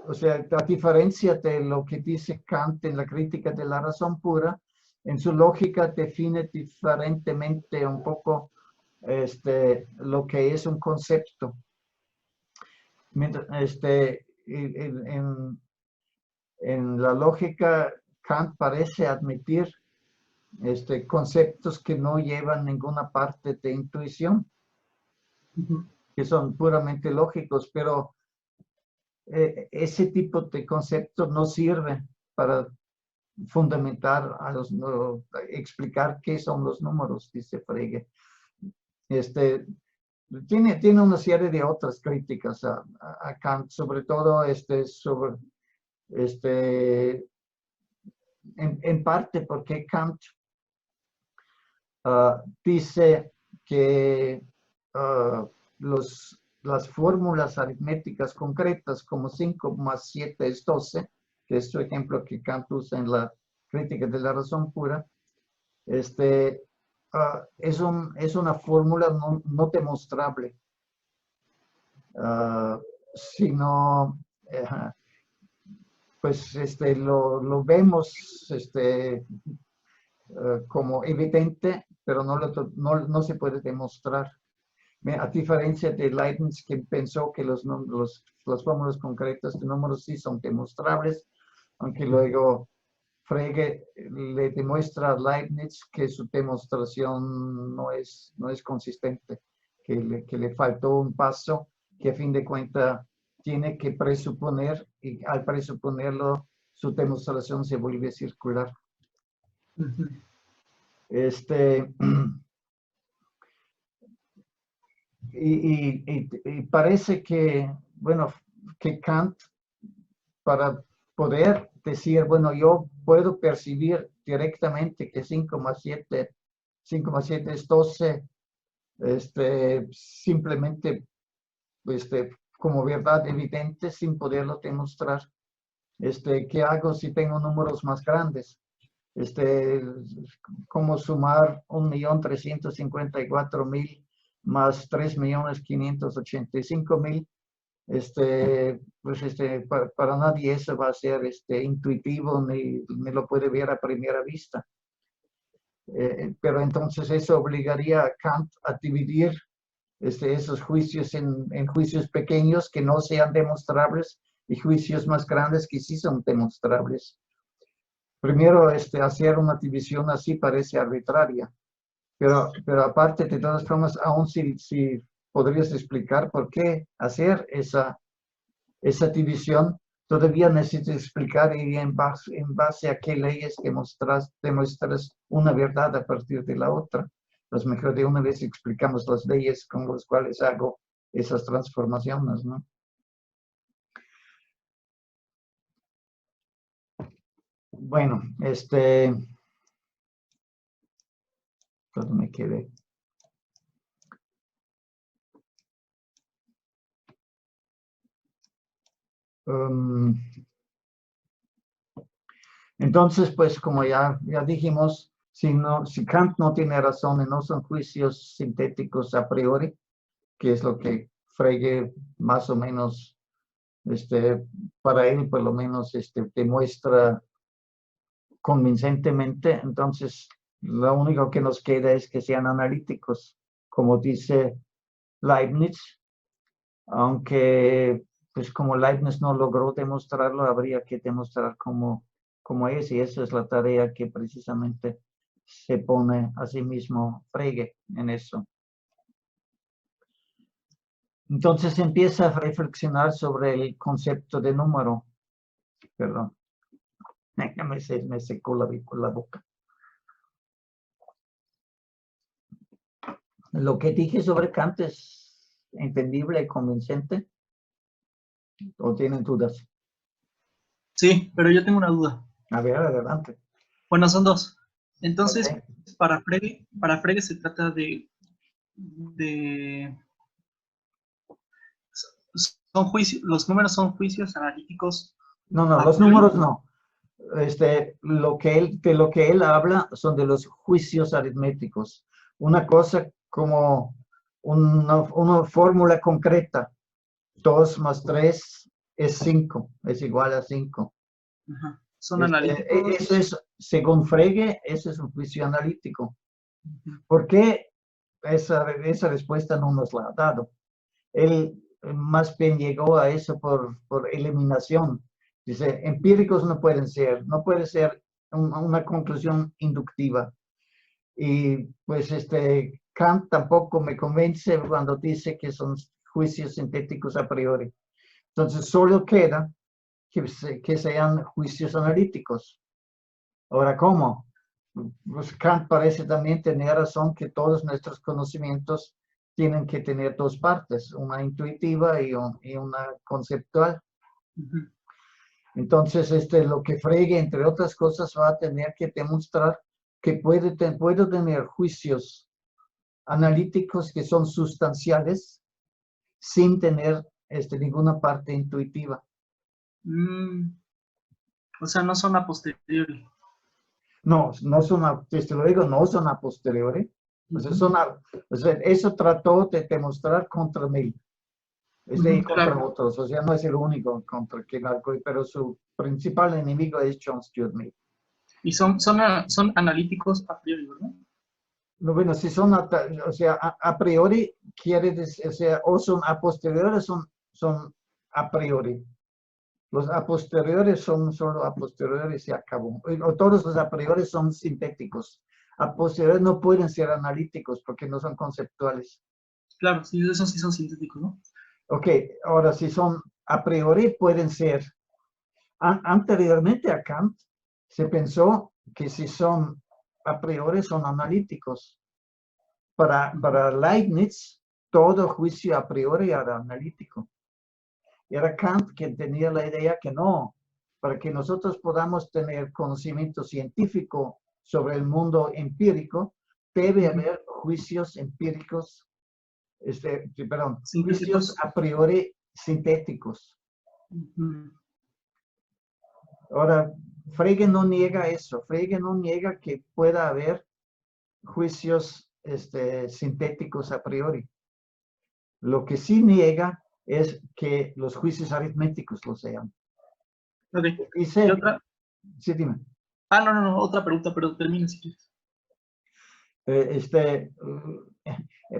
o sea, a diferencia de lo que dice Kant en la crítica de la razón pura, en su lógica define diferentemente un poco lo que es un concepto. En la lógica, Kant parece admitir conceptos que no llevan ninguna parte de intuición, que son puramente lógicos, pero ese tipo de conceptos no sirve para fundamentar explicar qué son los números, dice Frege. Tiene una serie de otras críticas a Kant, sobre todo sobre en parte porque Kant dice que las fórmulas aritméticas concretas como 5 más 7 es 12, que es su ejemplo que Kant usa en la crítica de la razón pura, es una fórmula no demostrable, sino pues lo vemos como evidente, pero no se puede demostrar. A diferencia de Leibniz, que pensó que las fórmulas concretas de números sí son demostrables, aunque luego Frege le demuestra a Leibniz que su demostración no es consistente, que le faltó un paso que a fin de cuentas tiene que presuponer, y al presuponerlo su demostración se vuelve circular. Y parece que, bueno, que Kant, para poder decir, bueno, yo puedo percibir directamente que 5 más 7 es 12, simplemente como verdad evidente sin poderlo demostrar. ¿Qué hago si tengo números más grandes? ¿Cómo sumar 1.354.000 más 3.585.000? Pues para nadie eso va a ser intuitivo ni lo puede ver a primera vista. Pero entonces eso obligaría a Kant a dividir esos juicios en juicios pequeños que no sean demostrables y juicios más grandes que sí son demostrables. Primero, hacer una división así parece arbitraria, pero aparte, de todas formas, aún si podrías explicar por qué hacer esa división, todavía necesitas explicar y en base a qué leyes demuestras una verdad a partir de la otra. Pues mejor de una vez explicamos las leyes con las cuales hago esas transformaciones, ¿no? Bueno, ¿dónde me quedé? Entonces, pues como ya dijimos, si Kant no tiene razón y no son juicios sintéticos a priori, que es lo que Frege más o menos, para él por lo menos, demuestra convincentemente, entonces lo único que nos queda es que sean analíticos, como dice Leibniz, aunque pues como Leibniz no logró demostrarlo, habría que demostrar cómo es, y esa es la tarea que precisamente se pone a sí mismo Frege en eso. Entonces empieza a reflexionar sobre el concepto de número. Perdón, me secó la boca. Lo que dije sobre Kant es entendible y convincente. ¿O tienen dudas? Sí, pero yo tengo una duda. A ver, adelante. Bueno, son dos. Entonces, Okay. para Frege se trata son juicios, los números son juicios analíticos. No, los números no. de lo que él habla son de los juicios aritméticos. Una cosa como una fórmula concreta. 2 más 3 es 5, es igual a 5. Ajá. Son analíticos. Eso es, según Frege, ese es un juicio analítico. Ujú. ¿Por qué esa respuesta no nos la ha dado? Él más bien llegó a eso por eliminación. Dice, empíricos no pueden ser, no puede ser una conclusión inductiva. Y pues Kant tampoco me convence cuando dice que son juicios sintéticos a priori. Entonces solo queda que sean juicios analíticos. Ahora, ¿cómo? Pues Kant parece también tener razón que todos nuestros conocimientos tienen que tener dos partes, una intuitiva y una conceptual. Ujú. Entonces, lo que Frege, entre otras cosas, va a tener que demostrar que puedo tener juicios analíticos que son sustanciales sin tener ninguna parte intuitiva. O sea, no son a posteriori. No, no son, desde luego, no son a posteriori. O sea, eso trató de demostrar contra mí. Y contra Claro. otros. O sea, no es el único contra quien algo, pero su principal enemigo es John Stuart Mill. Y son analíticos a priori, ¿verdad? No, bueno, si son, o sea, a priori quiere decir, o sea, o son a posteriori, son a priori. Los a posteriori son solo a posteriori y se acabó. O todos los a priori son sintéticos. A posteriori no pueden ser analíticos porque no son conceptuales. Claro, sí, esos sí son sintéticos, ¿no? Ok, ahora si son a priori pueden ser. Anteriormente a Kant se pensó que si son a priori son analíticos. Para Leibniz, todo juicio a priori era analítico. Era Kant quien tenía la idea que no, para que nosotros podamos tener conocimiento científico sobre el mundo empírico, debe haber juicios empíricos, juicios a priori sintéticos. Ahora, Frege no niega eso. Frege no niega que pueda haber juicios sintéticos a priori. Lo que sí niega es que los juicios aritméticos lo sean. Okay. Dice, ¿Y otra? Sí, dime. No, otra pregunta, pero termina si quieres.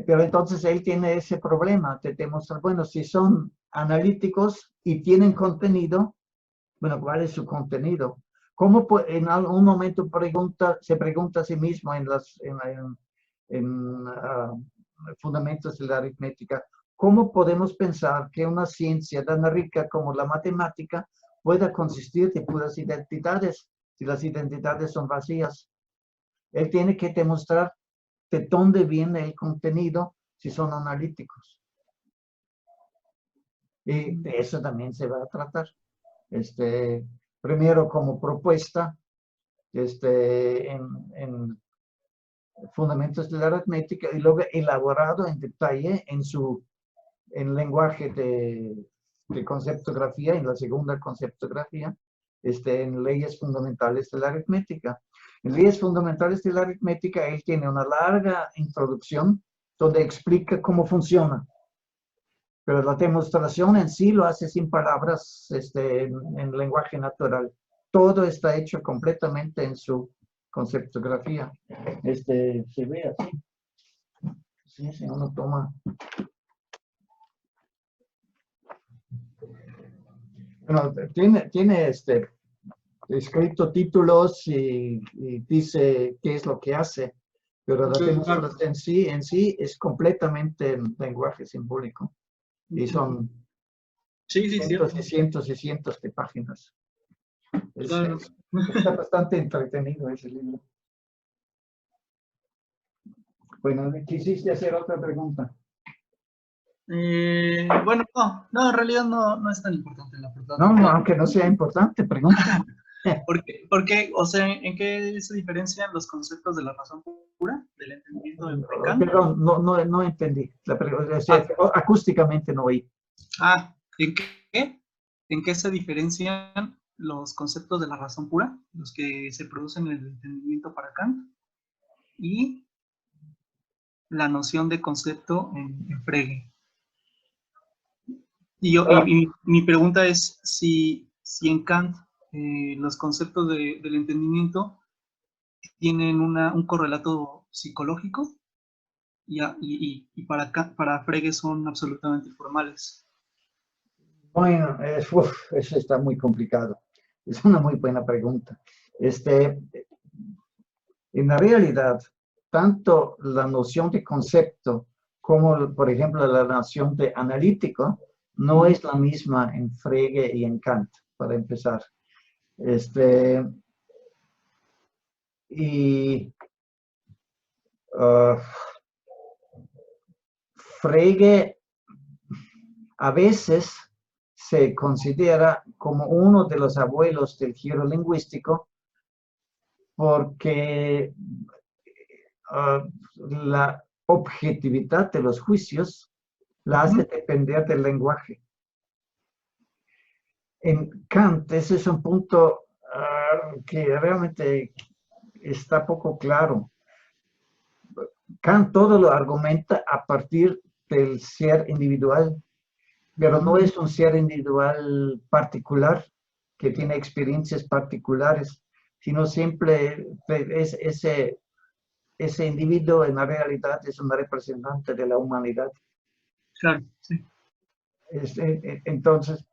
Pero entonces él tiene ese problema de demostrar, bueno, si son analíticos y tienen contenido, bueno, ¿cuál es su contenido? ¿Cómo en algún momento se pregunta a sí mismo en fundamentos de la aritmética, ¿cómo podemos pensar que una ciencia tan rica como la matemática pueda consistir de puras identidades si las identidades son vacías? Él tiene que demostrar de dónde viene el contenido si son analíticos. Y de eso también se va a tratar. Primero como propuesta, en fundamentos de la aritmética y luego elaborado en detalle en lenguaje de conceptografía, en la segunda conceptografía, en leyes fundamentales de la aritmética. En leyes fundamentales de la aritmética, él tiene una larga introducción donde explica cómo funciona. Pero la demostración en sí lo hace sin palabras en lenguaje natural. Todo está hecho completamente en su conceptografía. Se ve así. Sí, si uno toma. Bueno, tiene escrito títulos y dice qué es lo que hace, pero la demostración en sí es completamente en lenguaje simbólico. Y son cientos y cientos y cientos de páginas. Está bastante entretenido ese libro. Bueno, ¿quisiste hacer otra pregunta? Bueno, no, en realidad no es tan importante la pregunta. No, aunque no sea importante, pregunta. ¿Por qué? O sea, ¿en qué se diferencian los conceptos de la razón pura, del entendimiento de Kant? Perdón, no entendí. Acústicamente no oí. ¿En qué? ¿En qué se diferencian los conceptos de la razón pura, los que se producen en el entendimiento para Kant, y la noción de concepto en Frege. Y mi pregunta es si en Kant los conceptos del entendimiento tienen un correlato psicológico y para Frege son absolutamente formales. Bueno, eso está muy complicado. Es una muy buena pregunta. En la realidad, tanto la noción de concepto como, por ejemplo, la noción de analítico no es la misma en Frege y en Kant, para empezar. Frege a veces se considera como uno de los abuelos del giro lingüístico porque la objetividad de los juicios la hace depender del lenguaje. En Kant ese es un punto que realmente está poco claro. Kant todo lo argumenta a partir del ser individual, pero no es un ser individual particular que tiene experiencias particulares, sino siempre es ese individuo en la realidad es un representante de la humanidad. Claro, sí. Entonces,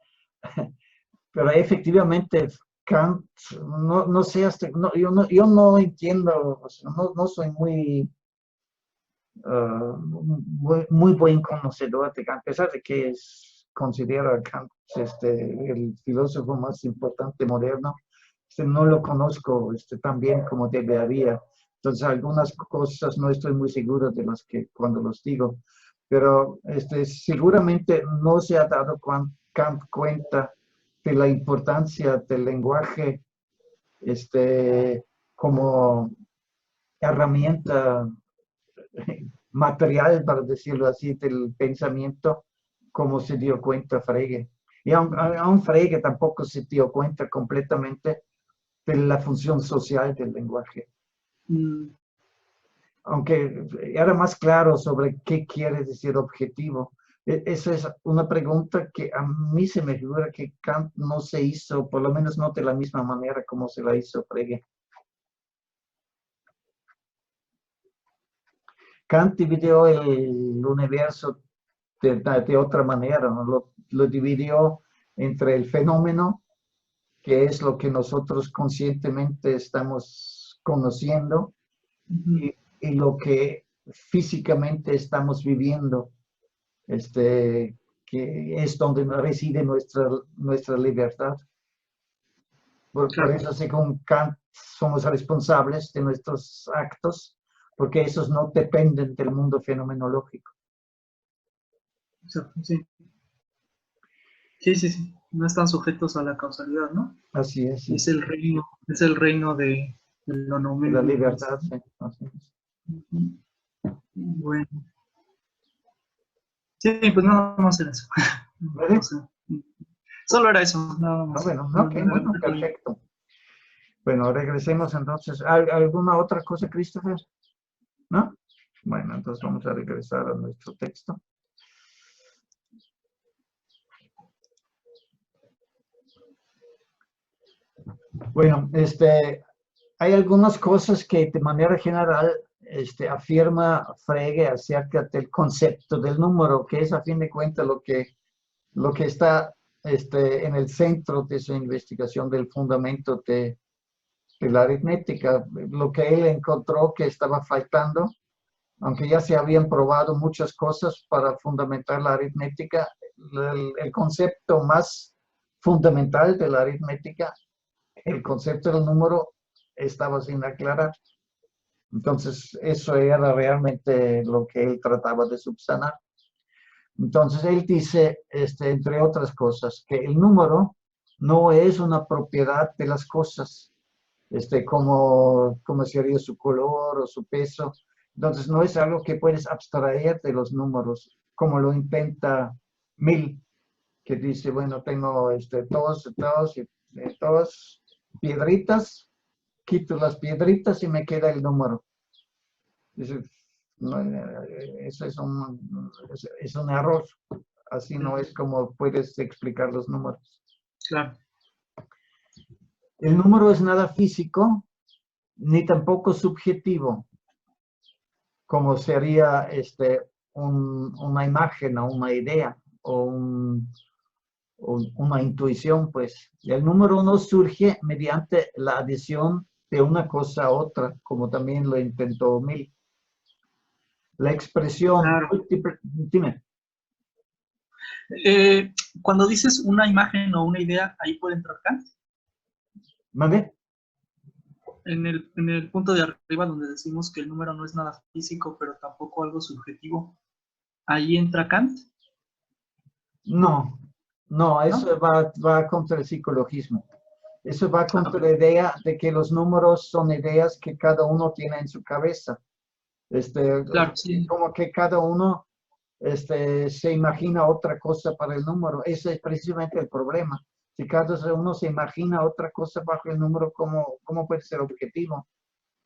pero efectivamente Kant, no sé, yo no entiendo, o sea, no soy muy buen conocedor de Kant, a pesar de que considero a Kant el filósofo más importante moderno, no lo conozco tan bien como debería. Entonces, algunas cosas no estoy muy seguro de las que cuando los digo, pero seguramente no se ha dado Kant cuenta de la importancia del lenguaje como herramienta material, para decirlo así, del pensamiento, como se dio cuenta Frege. Y aún Frege tampoco se dio cuenta completamente de la función social del lenguaje. Aunque era más claro sobre qué quiere decir objetivo. Esa es una pregunta que a mí se me figura que Kant no se hizo, por lo menos no de la misma manera como se la hizo Frege. Kant dividió el universo de otra manera, ¿no? Lo dividió entre el fenómeno, que es lo que nosotros conscientemente estamos conociendo, y lo que físicamente estamos viviendo, que es donde reside nuestra libertad. Por eso, según Kant, somos responsables de nuestros actos, porque esos no dependen del mundo fenomenológico. Sí. Sí. No están sujetos a la causalidad, ¿no? Así es. Sí. Es el reino de lo numérico. La libertad, sí. Así es. Bueno. Sí, pues nada más era eso. ¿Vale? Solo era eso, nada más. Bueno, bueno, perfecto. Bueno, regresemos entonces. ¿Alguna otra cosa, Christopher? ¿No? Bueno, entonces vamos a regresar a nuestro texto. Bueno, hay algunas cosas que de manera general afirma Frege acerca del concepto del número, que es a fin de cuentas lo que está en el centro de su investigación del fundamento de la aritmética. Lo que él encontró que estaba faltando, aunque ya se habían probado muchas cosas para fundamentar la aritmética, el concepto más fundamental de la aritmética, el concepto del número, estaba sin aclarar. Entonces, eso era realmente lo que él trataba de subsanar. Entonces, él dice, entre otras cosas, que el número no es una propiedad de las cosas, como sería su color o su peso. Entonces, no es algo que puedes abstraer de los números, como lo intenta Mill, que dice, bueno, tengo todos, y dos piedritas, quito las piedritas y me queda el número. Eso, no, eso es un error. Así no es como puedes explicar los números. Claro. El número es nada físico, ni tampoco subjetivo, como sería una imagen o una idea o una intuición, pues. El número no surge mediante la adición de una cosa a otra, como también lo intentó Mill. La expresión Claro. múltiple, dime. Cuando dices una imagen o una idea, ahí puede entrar Kant. ¿Mande? En el punto de arriba donde decimos que el número no es nada físico, pero tampoco algo subjetivo, ¿ahí entra Kant? No, no, eso ¿No? va contra el psicologismo. Eso va contra la idea de que los números son ideas que cada uno tiene en su cabeza. Claro, sí. Como que cada uno se imagina otra cosa para el número. Ese es precisamente el problema. Si cada uno se imagina otra cosa bajo el número, ¿cómo puede ser objetivo?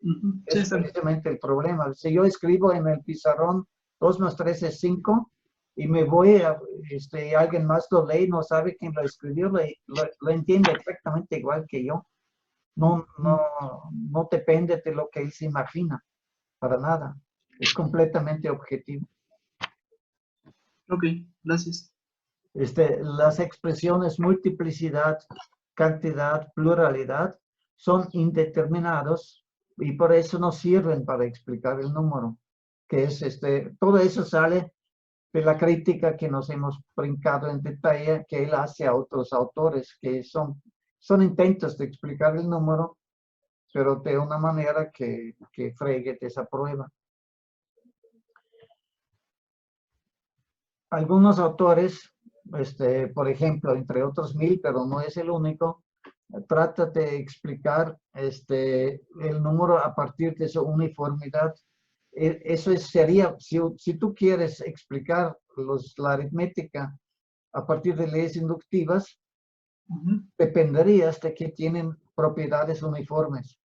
Sí, Es está bien. precisamente el problema. Si yo escribo en el pizarrón 2 más 3 es 5 y me voy a, alguien más lo lee, no sabe quién lo escribió, lo entiende exactamente igual que yo. No depende de lo que él se imagina, para nada. Es completamente objetivo. Ok, gracias. Las expresiones multiplicidad, cantidad, pluralidad son indeterminados y por eso no sirven para explicar el número, que es todo eso sale de la crítica que nos hemos brincado en detalle que él hace a otros autores, que son intentos de explicar el número, pero de una manera que Frege desaprueba. Algunos autores, por ejemplo, entre otros Mill, pero no es el único, trata de explicar el número a partir de su uniformidad. Eso sería, si tú quieres explicar la aritmética a partir de leyes inductivas, dependerías de que tienen propiedades uniformes.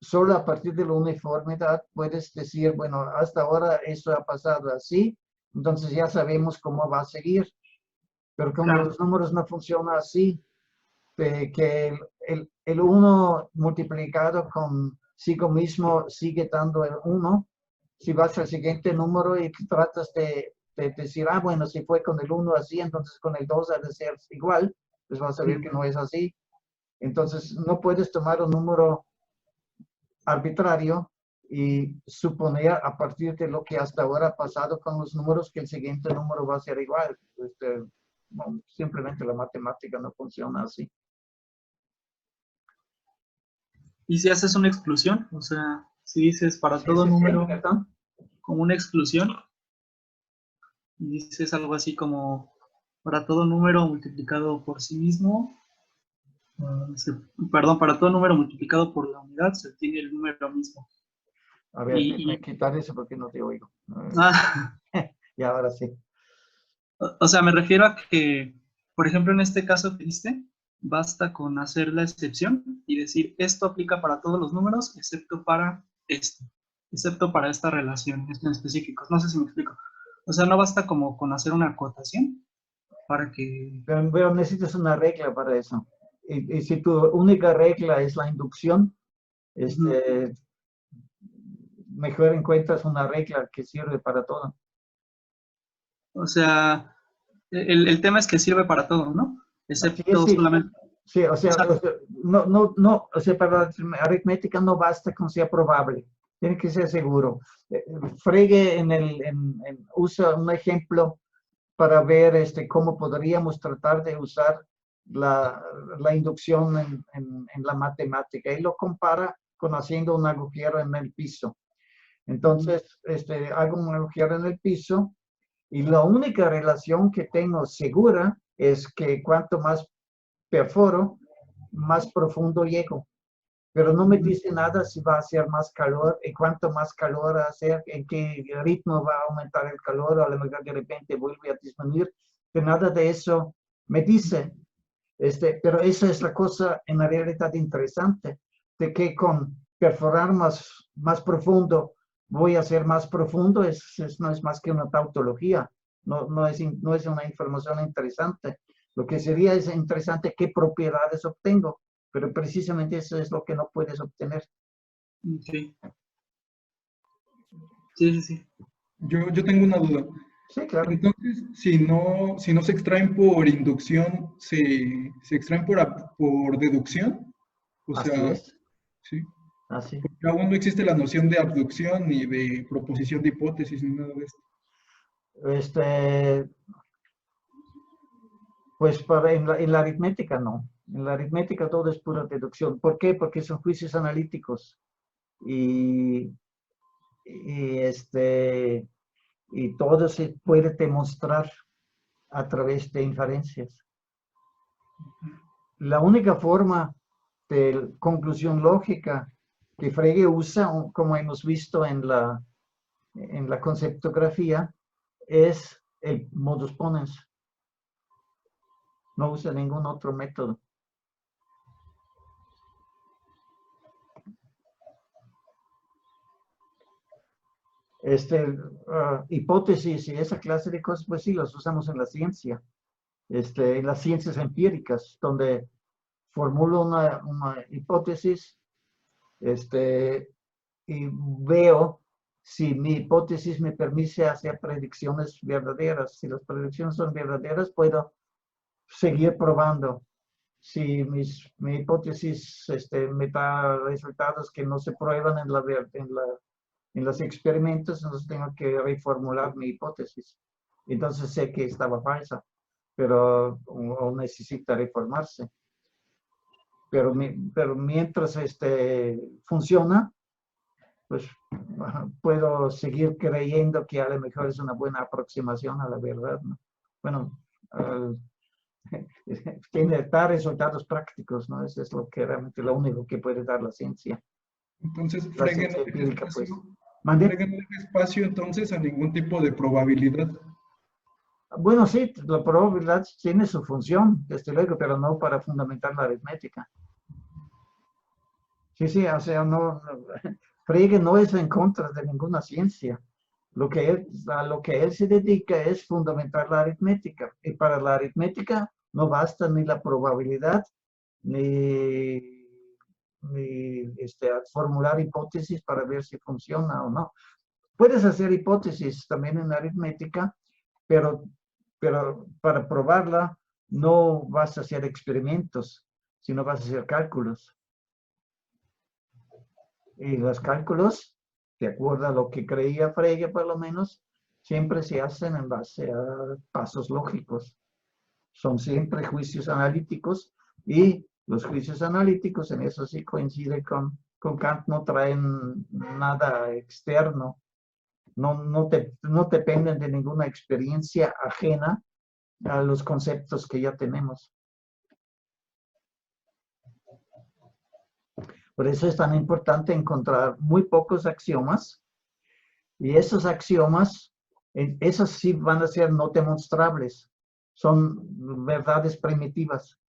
Solo a partir de la uniformidad puedes decir, bueno, hasta ahora esto ha pasado así, entonces ya sabemos cómo va a seguir. Pero como Claro. los números no funcionan así, que el 1 multiplicado consigo mismo sigue dando el 1, si vas al siguiente número y tratas de decir, bueno, si fue con el 1 así, entonces con el 2 ha de ser igual, pues vas a ver que no es así. Entonces, no puedes tomar un número arbitrario y suponer a partir de lo que hasta ahora ha pasado con los números que el siguiente número va a ser igual. No, simplemente la matemática no funciona así. ¿Y si haces una exclusión? O sea, si dices para Sí, todo sí, número perdón. como una exclusión, y dices algo así como para todo número multiplicado por sí mismo, perdón, para todo número multiplicado por la unidad se obtiene el número mismo. A ver, déjame quitar eso porque no te oigo. Y ahora sí. O sea, me refiero a que, por ejemplo, en este caso que diste, basta con hacer la excepción y decir esto aplica para todos los números excepto para esto, excepto para esta relación en específico. No sé si me explico. O sea, no basta como con hacer una acotación para que... Pero necesitas una regla para eso. Y si tu única regla es la inducción, mejor encuentras una regla que sirve para todo. O sea, el tema es que sirve para todo, ¿no? Excepto Sí, solamente... sí, o sea, no, o sea, para la aritmética no basta con sea probable, tiene que ser seguro. Frege usa un ejemplo para ver cómo podríamos tratar de usar la inducción en la matemática. Y lo compara con haciendo un agujero en el piso. Entonces, hago un agujero en el piso y la única relación que tengo segura es que cuanto más perforo, más profundo llego. Pero no me dice nada si va a hacer más calor y cuánto más calor va a hacer, en qué ritmo va a aumentar el calor, o a lo mejor de repente vuelve a disminuir. De nada de eso me dice. Pero esa es la cosa en la realidad interesante, de que con perforar más profundo voy a ser más profundo, no es más que una tautología, no es una información interesante. Lo que sería es interesante qué propiedades obtengo, pero precisamente eso es lo que no puedes obtener. Sí. Sí, sí, sí. Yo tengo una duda. Sí, claro. Entonces, si no se extraen por inducción, ¿se extraen por deducción? O Así sea, es, sí. así. Porque aún no existe la noción de abducción ni de proposición de hipótesis ni nada de esto. Pues en la aritmética no. En la aritmética todo es pura deducción. ¿Por qué? Porque son juicios analíticos. Y, y, y todo se puede demostrar a través de inferencias. La única forma de conclusión lógica que Frege usa, como hemos visto en la conceptografía, es el modus ponens. No usa ningún otro método. Hipótesis y esa clase de cosas, pues sí, las usamos en la ciencia, en las ciencias empíricas, donde formulo una hipótesis, y veo si mi hipótesis me permite hacer predicciones verdaderas. Si las predicciones son verdaderas, puedo seguir probando. Si mi hipótesis me da resultados que no se prueban en los experimentos, entonces tengo que reformular mi hipótesis. Entonces sé que estaba falsa, pero o necesita reformarse. Pero mientras funciona, pues puedo seguir creyendo que a lo mejor es una buena aproximación a la verdad, ¿no? Bueno, da resultados prácticos, ¿no? Eso es lo que realmente lo único que puede dar la ciencia. Entonces, La Frege no ciencia deja empírica, pues. espacio, ¿Mande? Frege no deja espacio entonces a ningún tipo de probabilidad. Bueno, sí, la probabilidad tiene su función, desde luego, pero no para fundamentar la aritmética. Sí, o sea, Frege no es en contra de ninguna ciencia. A lo que él se dedica es fundamentar la aritmética. Y para la aritmética no basta ni la probabilidad, ni, formular hipótesis para ver si funciona o no. Puedes hacer hipótesis también en aritmética, pero para probarla no vas a hacer experimentos, sino vas a hacer cálculos. Y los cálculos, de acuerdo a lo que creía Frege por lo menos, siempre se hacen en base a pasos lógicos. Son siempre juicios analíticos y los juicios analíticos, en eso sí coincide con Kant, no traen nada externo, no dependen de ninguna experiencia ajena a los conceptos que ya tenemos. Por eso es tan importante encontrar muy pocos axiomas, y esos axiomas, esos sí van a ser no demostrables, son verdades primitivas.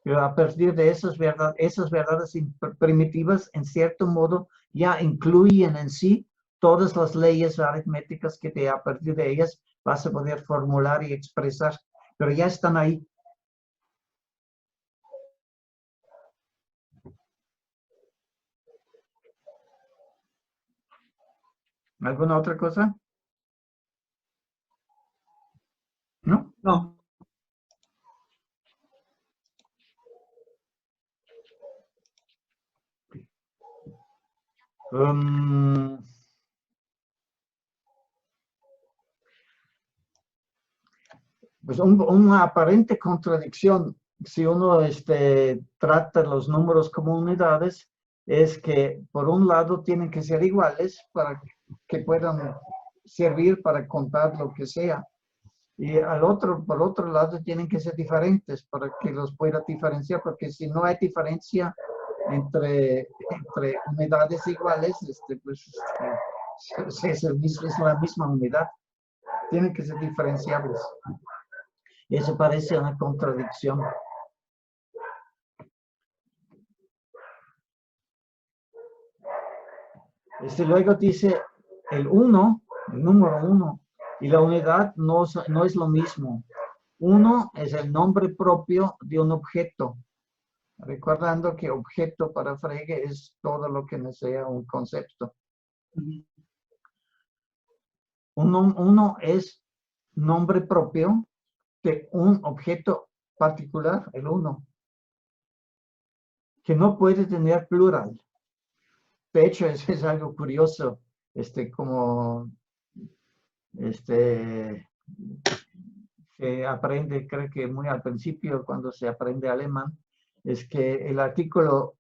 Pero a partir de esas verdades primitivas, en cierto modo, ya incluyen en sí todas las leyes aritméticas que a partir de ellas vas a poder formular y expresar, pero ya están ahí. ¿Alguna otra cosa? ¿No? No. Pues una aparente contradicción, si uno trata los números como unidades, es que por un lado tienen que ser iguales para que puedan servir para contar lo que sea. Y por otro lado, tienen que ser diferentes para que los pueda diferenciar, porque si no hay diferencia entre unidades iguales, pues es la misma unidad. Tienen que ser diferenciables. Y eso parece una contradicción. Luego dice el 1, el número 1, y la unidad no es lo mismo. 1 es el nombre propio de un objeto. Recordando que objeto para Frege es todo lo que no sea un concepto. Uno es nombre propio de un objeto particular, el 1, que no puede tener plural. De hecho, es algo curioso, como se aprende, creo que muy al principio, cuando se aprende alemán, es que el artículo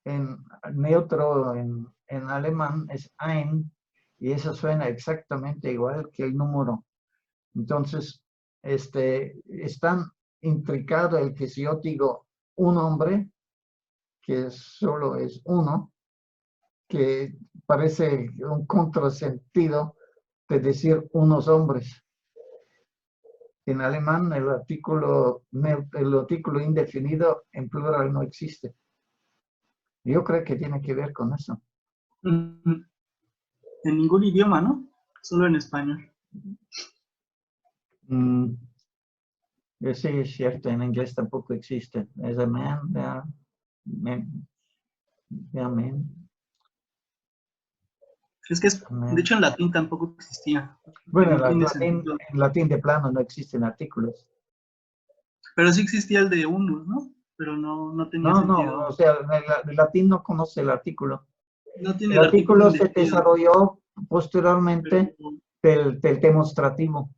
en neutro en alemán es ein, y eso suena exactamente igual que el número. Entonces, es tan intricado el que si yo digo un hombre, que solo es uno, que parece un contrasentido de decir unos hombres. En alemán el artículo indefinido en plural no existe. Yo creo que tiene que ver con eso. En ningún idioma, ¿no? Solo en español. Sí, es cierto, en inglés tampoco existe. Es a man, man. Es que de hecho en latín tampoco existía. Bueno, No tiene sentido. en latín de plano no existen artículos. Pero sí existía el de unus, ¿no? Pero no tenía sentido. No, o sea, el latín no conoce el artículo. No tiene El el artículo artículo se indefinido. desarrolló posteriormente del demostrativo,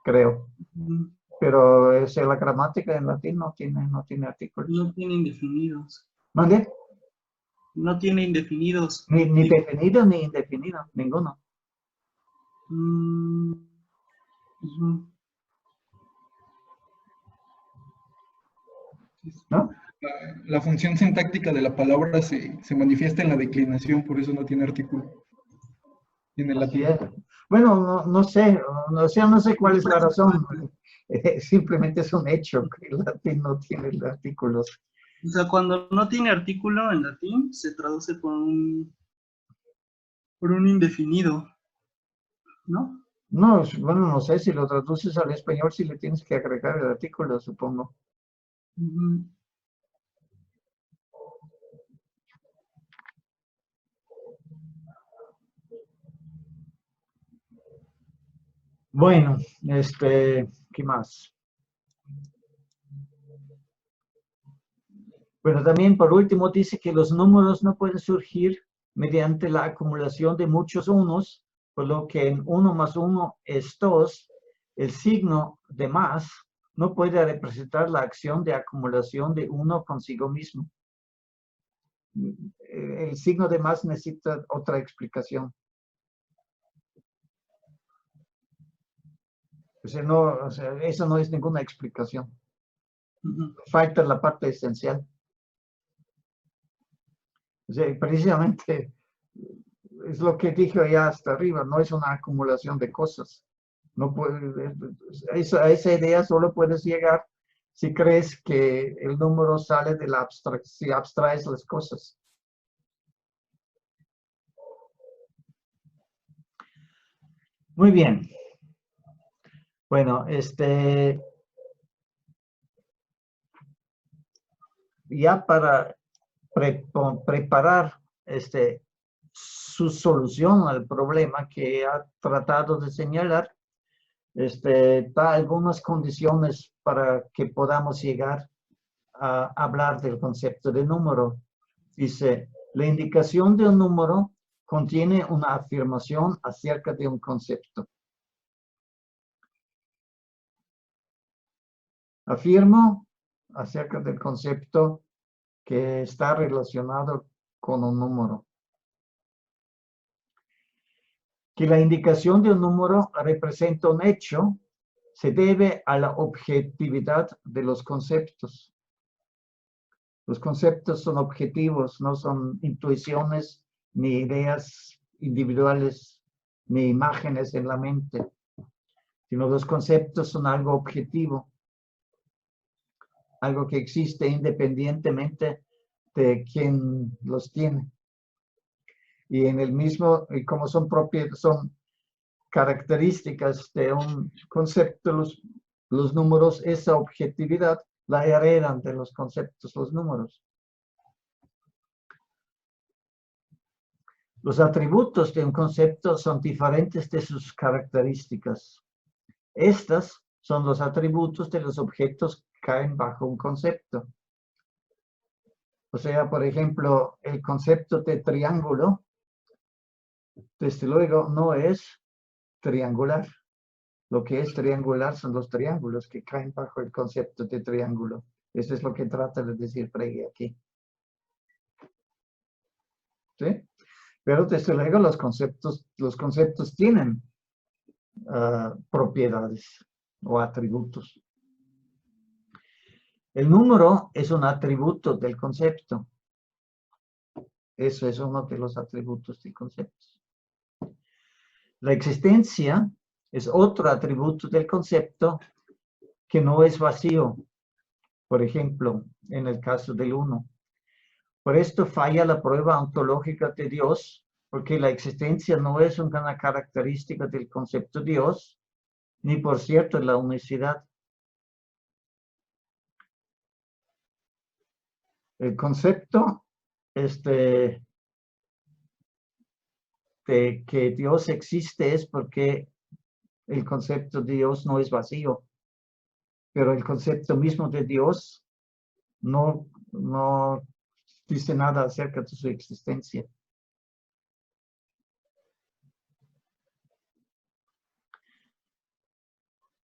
creo. Pero la gramática en latín no tiene artículos. No tiene indefinidos. ¿Vale? No tiene indefinidos. Ni definido ni indefinido, ninguno. ¿No? La función sintáctica de la palabra se manifiesta en la declinación, por eso no tiene artículo. En el latín. Bueno, no sé, o sea, no sé cuál es la razón. Simplemente es un hecho que el latín no tiene artículos. O sea, cuando no tiene artículo en latín, se traduce por un indefinido, ¿no? No, bueno, no sé, si lo traduces al español, si le tienes que agregar el artículo, supongo. Bueno, ¿qué más? Bueno, también por último dice que los números no pueden surgir mediante la acumulación de muchos unos, por lo que en 1 más 1 es 2, el signo de más no puede representar la acción de acumulación de uno consigo mismo. El signo de más necesita otra explicación. Eso no es ninguna explicación. Falta la parte esencial. O sea, precisamente es lo que dije allá hasta arriba, no es una acumulación de cosas. No puede, a esa idea solo puedes llegar si crees que el número sale de la abstracción, si abstraes las cosas. Muy bien. Bueno, ya para preparar su solución al problema que ha tratado de señalar, da algunas condiciones para que podamos llegar a hablar del concepto de número. Dice, la indicación de un número contiene una afirmación acerca de un concepto. Afirmo acerca del concepto que está relacionado con un número. Que la indicación de un número representa un hecho se debe a la objetividad de los conceptos. Los conceptos son objetivos, no son intuiciones ni ideas individuales ni imágenes en la mente, sino los conceptos son algo objetivo, algo que existe independientemente de quien los tiene. Y en el mismo, y como son son características de un concepto, los números, esa objetividad la heredan de los conceptos, los números. Los atributos de un concepto son diferentes de sus características. Estas son los atributos de los objetos que caen bajo un concepto. O sea, por ejemplo, el concepto de triángulo, desde luego, no es triangular. Lo que es triangular son los triángulos que caen bajo el concepto de triángulo. Eso es lo que trata de decir Frege aquí. ¿Sí? Pero desde luego los conceptos tienen propiedades o atributos. El número es un atributo del concepto. Eso es uno de los atributos del concepto. La existencia es otro atributo del concepto que no es vacío. Por ejemplo, en el caso del uno. Por esto falla la prueba ontológica de Dios, porque la existencia no es una característica del concepto Dios, ni por cierto la unicidad. El concepto de que Dios existe es porque el concepto de Dios no es vacío, pero el concepto mismo de Dios no dice nada acerca de su existencia.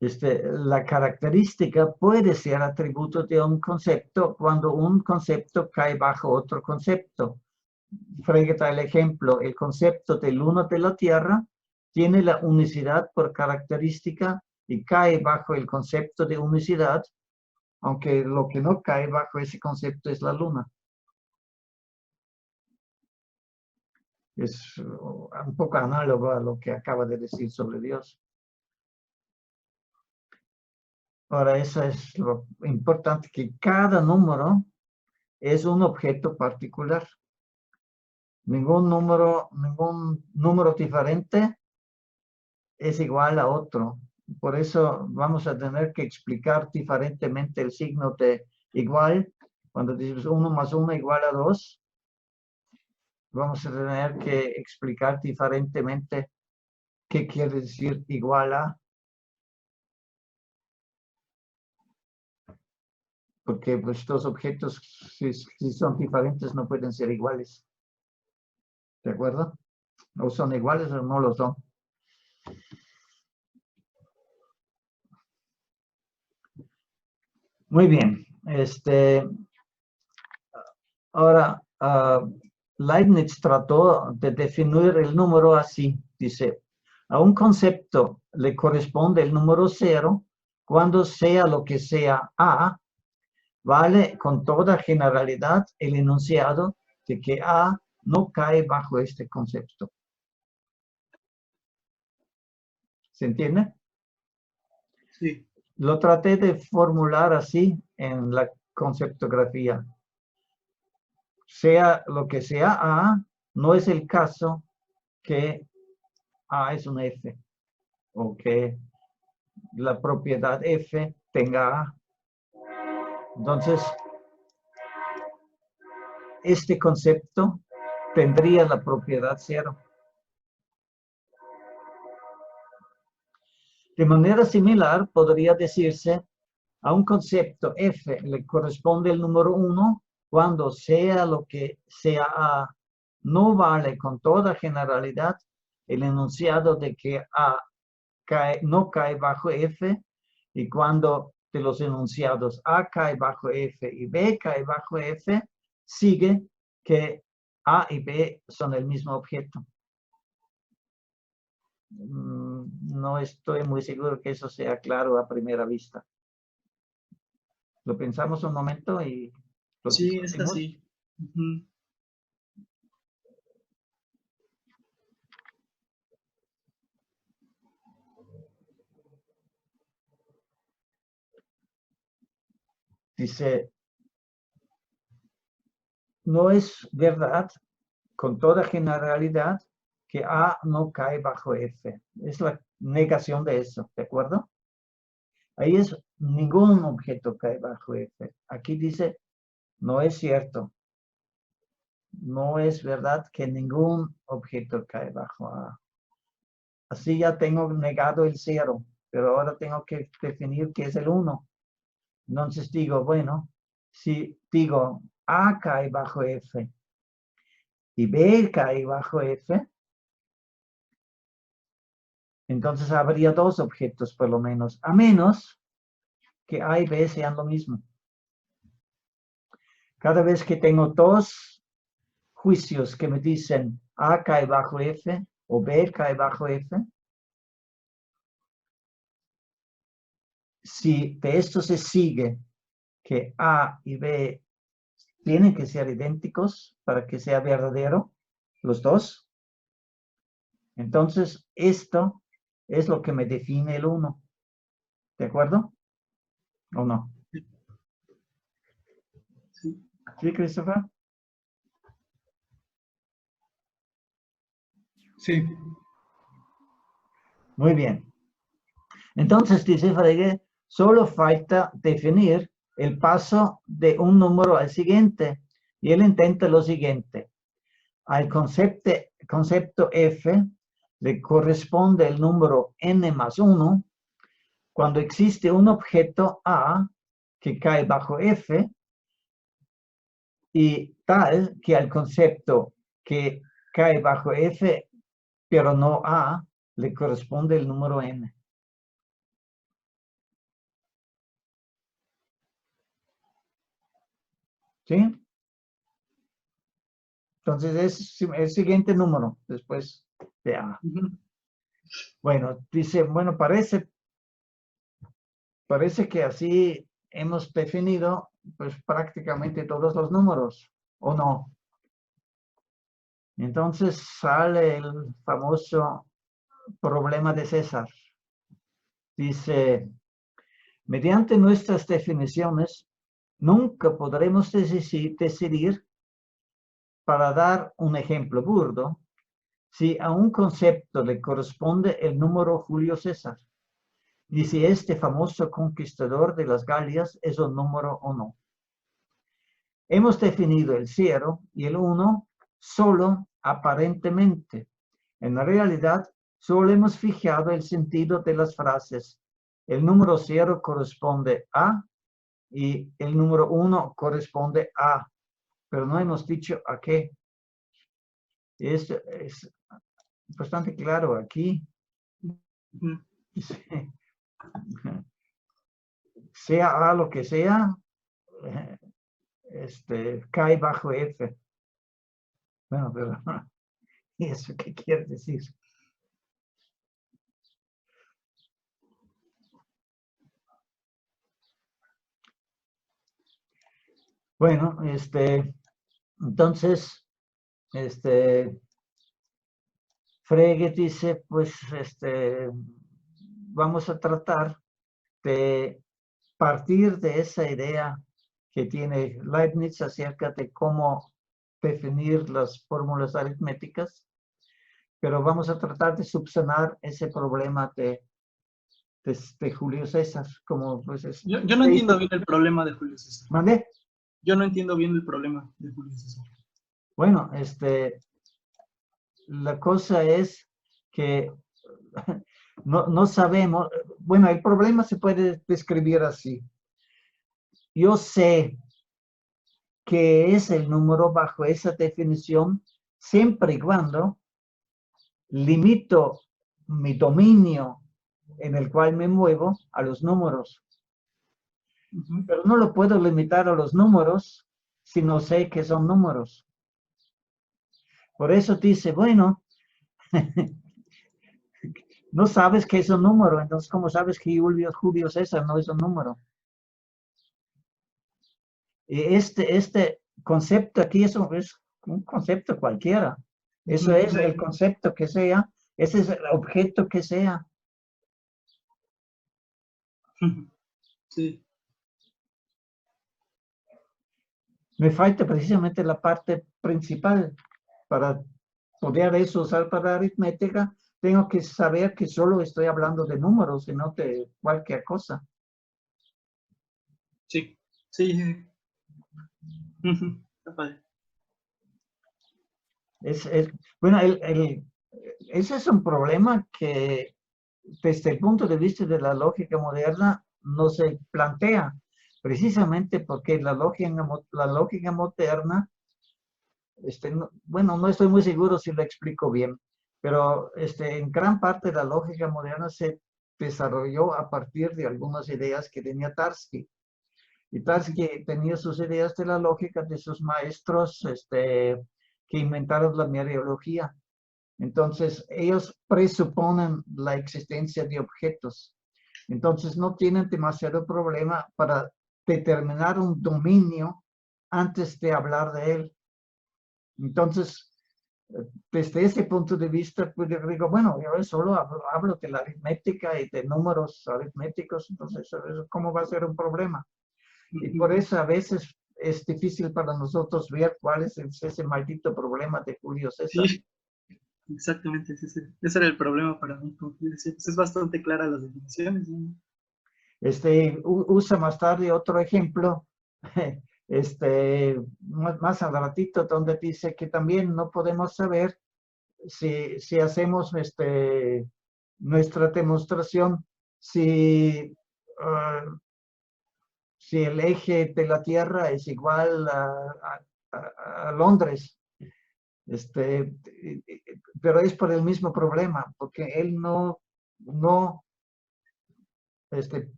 La característica puede ser atributo de un concepto cuando un concepto cae bajo otro concepto. Frege da el ejemplo, el concepto del uno de la Tierra tiene la unicidad por característica y cae bajo el concepto de unicidad, aunque lo que no cae bajo ese concepto es la luna. Es un poco análogo a lo que acaba de decir sobre Dios. Ahora, eso es lo importante, que cada número es un objeto particular. Ningún número diferente es igual a otro. Por eso vamos a tener que explicar diferentemente el signo de igual. Cuando decimos 1 más 1 igual a 2, vamos a tener que explicar diferentemente qué quiere decir igual a. Porque pues, los objetos, si son diferentes, no pueden ser iguales. ¿De acuerdo? O son iguales o no lo son. Muy bien. Ahora, Leibniz trató de definir el número así. Dice, a un concepto le corresponde el número 0 cuando sea lo que sea A, vale con toda generalidad el enunciado de que A no cae bajo este concepto. ¿Se entiende? Sí. Lo traté de formular así en la conceptografía. Sea lo que sea A, no es el caso que A es un F o que la propiedad F tenga A. Entonces, este concepto tendría la propiedad 0. De manera similar, podría decirse a un concepto F le corresponde el número 1 cuando sea lo que sea A. No vale con toda generalidad el enunciado de que A no cae bajo F, y cuando de los enunciados A cae bajo F y B cae bajo F, sigue que A y B son el mismo objeto. No estoy muy seguro que eso sea claro a primera vista. Lo pensamos un momento y lo Sí, es discutimos. así. Uh-huh. Dice, no es verdad con toda generalidad que A no cae bajo F. Es la negación de eso, ¿de acuerdo? Ahí es ningún objeto cae bajo F. Aquí dice, no es cierto. No es verdad que ningún objeto cae bajo A. Así ya tengo negado el 0, pero ahora tengo que definir qué es el 1. Entonces digo, bueno, si digo A cae bajo F y B cae bajo F, entonces habría dos objetos por lo menos, a menos que A y B sean lo mismo. Cada vez que tengo dos juicios que me dicen A cae bajo F o B cae bajo F, si de esto se sigue que A y B tienen que ser idénticos para que sea verdadero, los dos, entonces esto es lo que me define el 1. ¿De acuerdo? ¿O no? Sí. ¿Sí, Christopher? Sí. Muy bien. Entonces, dice Frege, solo falta definir el paso de un número al siguiente. Y él intenta lo siguiente. Al concepto F le corresponde el número n más 1 cuando existe un objeto A que cae bajo F y tal que al concepto que cae bajo F pero no A le corresponde el número n. ¿Sí? Entonces es el siguiente número después de A. Bueno, dice, bueno, parece que así hemos definido pues prácticamente todos los números, ¿o no? Entonces sale el famoso problema de César. Dice, mediante nuestras definiciones, nunca podremos decidir, para dar un ejemplo burdo, si a un concepto le corresponde el número Julio César, y si este famoso conquistador de las Galias es un número o no. Hemos definido el 0 y el 1 solo aparentemente. En la realidad, solo hemos fijado el sentido de las frases. El número 0 corresponde a y el número 1 corresponde a, pero no hemos dicho a qué. Es bastante claro aquí. Sea A lo que sea, cae bajo F. Bueno, pero ¿y eso qué quiere decir? Bueno, entonces, Frege dice, pues, vamos a tratar de partir de esa idea que tiene Leibniz acerca de cómo definir las fórmulas aritméticas, pero vamos a tratar de subsanar ese problema de Julio César, como pues Yo no entiendo bien el problema de Julio César. ¿Mandé? Yo no entiendo bien el problema de Julio César. Bueno, la cosa es que no sabemos, bueno, el problema se puede describir así. Yo sé que es el número bajo esa definición siempre y cuando limito mi dominio en el cual me muevo a los números. Pero no lo puedo limitar a los números si no sé que son números. Por eso dice, bueno, no sabes que es un número, entonces ¿cómo sabes que Julio César no es un número? Y este concepto aquí es un concepto cualquiera. Eso es el concepto que sea, ese es el objeto que sea. Sí. Me falta precisamente la parte principal. para poder eso usar para aritmética, tengo que saber que solo estoy hablando de números y no de cualquier cosa. Sí, sí, sí. Ujú, está padre. Bueno, ese es un problema que desde el punto de vista de la lógica moderna no se plantea, precisamente porque la lógica moderna, bueno, no estoy muy seguro si lo explico bien, pero en gran parte la lógica moderna se desarrolló a partir de algunas ideas que tenía Tarski. Y Tarski tenía sus ideas de la lógica de sus maestros que inventaron la mereología. Entonces, ellos presuponen la existencia de objetos. Entonces, no tienen demasiado problema para determinar un dominio antes de hablar de él. Entonces, desde ese punto de vista, pues yo digo, bueno, yo solo hablo de la aritmética y de números aritméticos, entonces, ¿cómo va a ser un problema? Y por eso a veces es difícil para nosotros ver cuál es ese maldito problema de Julio César. Sí, exactamente. Ese era el problema para mí. Como que decía, pues es bastante clara las definiciones, ¿no? Usa más tarde otro ejemplo, más al ratito, donde dice que también no podemos saber si hacemos nuestra demostración, si el eje de la Tierra es igual a Londres. Pero es por el mismo problema, porque él no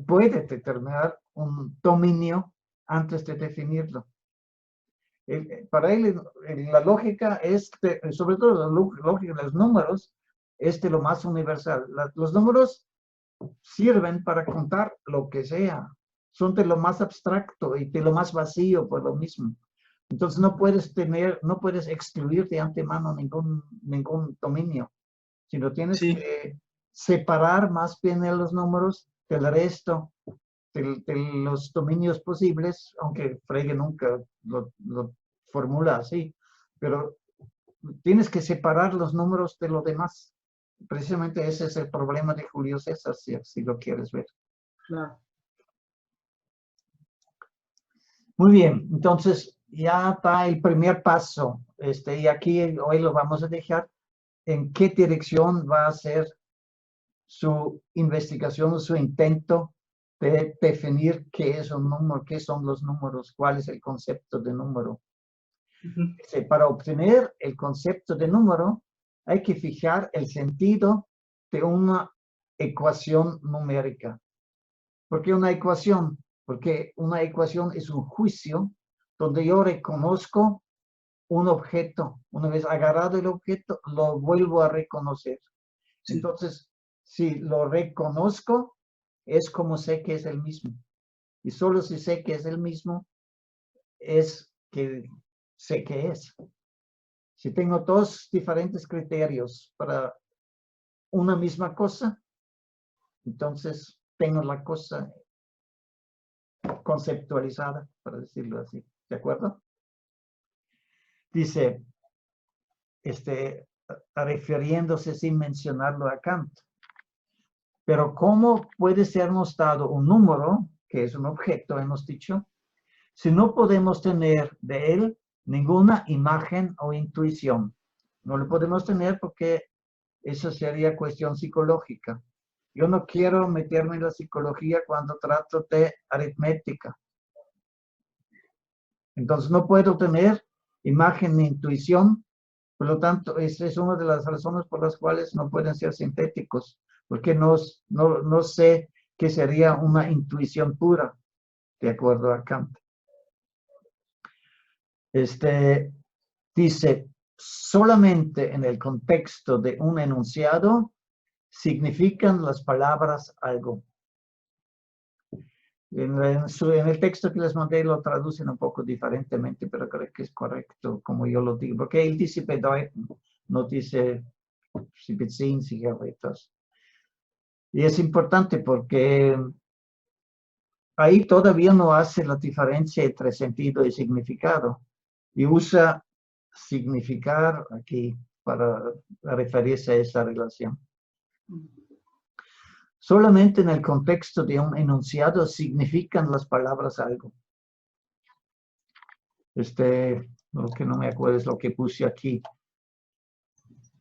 puede determinar un dominio antes de definirlo. Para él, la lógica es, sobre todo la lógica de los números, es de lo más universal. Los números sirven para contar lo que sea. Son de lo más abstracto y de lo más vacío por lo mismo. Entonces no puedes excluir de antemano ningún dominio, sino tienes que separar más bien los números del resto de los dominios posibles, aunque Frege nunca lo formula así, pero tienes que separar los números de lo demás. Precisamente ese es el problema de Julio César, si lo quieres ver. Claro. Muy bien, entonces ya está el primer paso, y aquí hoy lo vamos a dejar. ¿En qué dirección va a ser su investigación, su intento de definir qué es un número, qué son los números, cuál es el concepto de número? Para obtener el concepto de número, hay que fijar el sentido de una ecuación numérica. ¿Por qué una ecuación? Porque una ecuación es un juicio donde yo reconozco un objeto. Una vez agarrado el objeto, lo vuelvo a reconocer. Sí. Entonces, si lo reconozco, es como sé que es el mismo. Y solo si sé que es el mismo, es que sé que es. Si tengo dos diferentes criterios para una misma cosa, entonces tengo la cosa conceptualizada, para decirlo así. ¿De acuerdo? Dice, refiriéndose sin mencionarlo a Kant. Pero ¿cómo puede sernos dado un número, que es un objeto, hemos dicho, si no podemos tener de él ninguna imagen o intuición? No lo podemos tener porque eso sería cuestión psicológica. Yo no quiero meterme en la psicología cuando trato de aritmética. Entonces no puedo tener imagen ni intuición, por lo tanto, esa es una de las razones por las cuales no pueden ser sintéticos, porque no sé qué sería una intuición pura, de acuerdo a Kant. Dice, solamente en el contexto de un enunciado significan las palabras algo. En el texto que les mandé lo traducen un poco diferentemente, pero creo que es correcto como yo lo digo, porque él dice bedeuten, no dice si beziehen sich auf etwas. Y es importante porque ahí todavía no hace la diferencia entre sentido y significado. y usa significar aquí para referirse a esa relación. Solamente en el contexto de un enunciado significan las palabras algo. Lo que no me acuerdo es lo que puse aquí.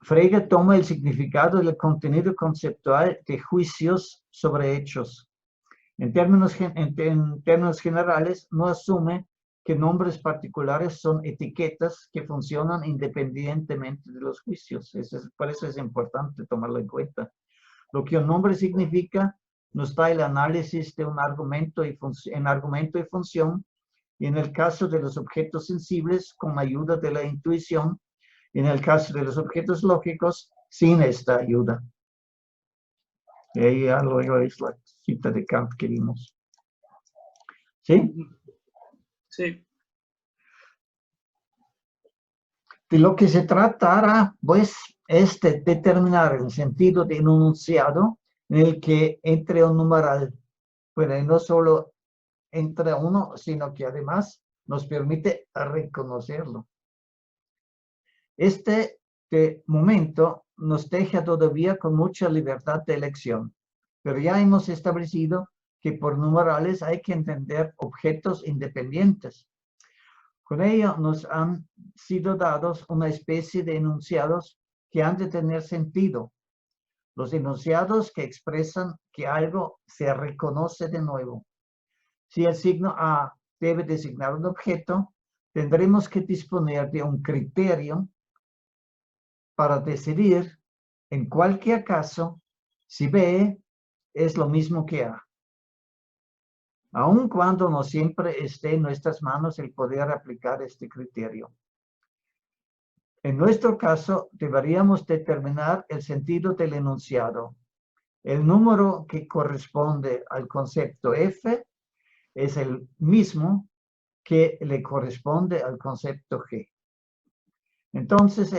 Frege toma el significado del contenido conceptual de juicios sobre hechos. En términos generales, no asume que nombres particulares son etiquetas que funcionan independientemente de los juicios. Por eso es importante tomarlo en cuenta. Lo que un nombre significa nos da el análisis de un argumento en argumento y función, y en el caso de los objetos sensibles, con ayuda de la intuición, y en el caso de los objetos lógicos, sin esta ayuda. Y ahí ya luego es la cita de Kant que vimos. ¿Sí? Sí. De lo que se tratará, pues, es de determinar el sentido de un enunciado en el que entre un numeral. Bueno, y no solo entra uno, sino que además nos permite reconocerlo. Este momento nos deja todavía con mucha libertad de elección, pero ya hemos establecido que por numerales hay que entender objetos independientes. Con ello nos han sido dados una especie de enunciados que han de tener sentido. Los enunciados que expresan que algo se reconoce de nuevo. Si el signo A debe designar un objeto, tendremos que disponer de un criterio para decidir, en cualquier caso, si B es lo mismo que A. Aun cuando no siempre esté en nuestras manos el poder aplicar este criterio. En nuestro caso, deberíamos determinar el sentido del enunciado. El número que corresponde al concepto F es el mismo que le corresponde al concepto G. Entonces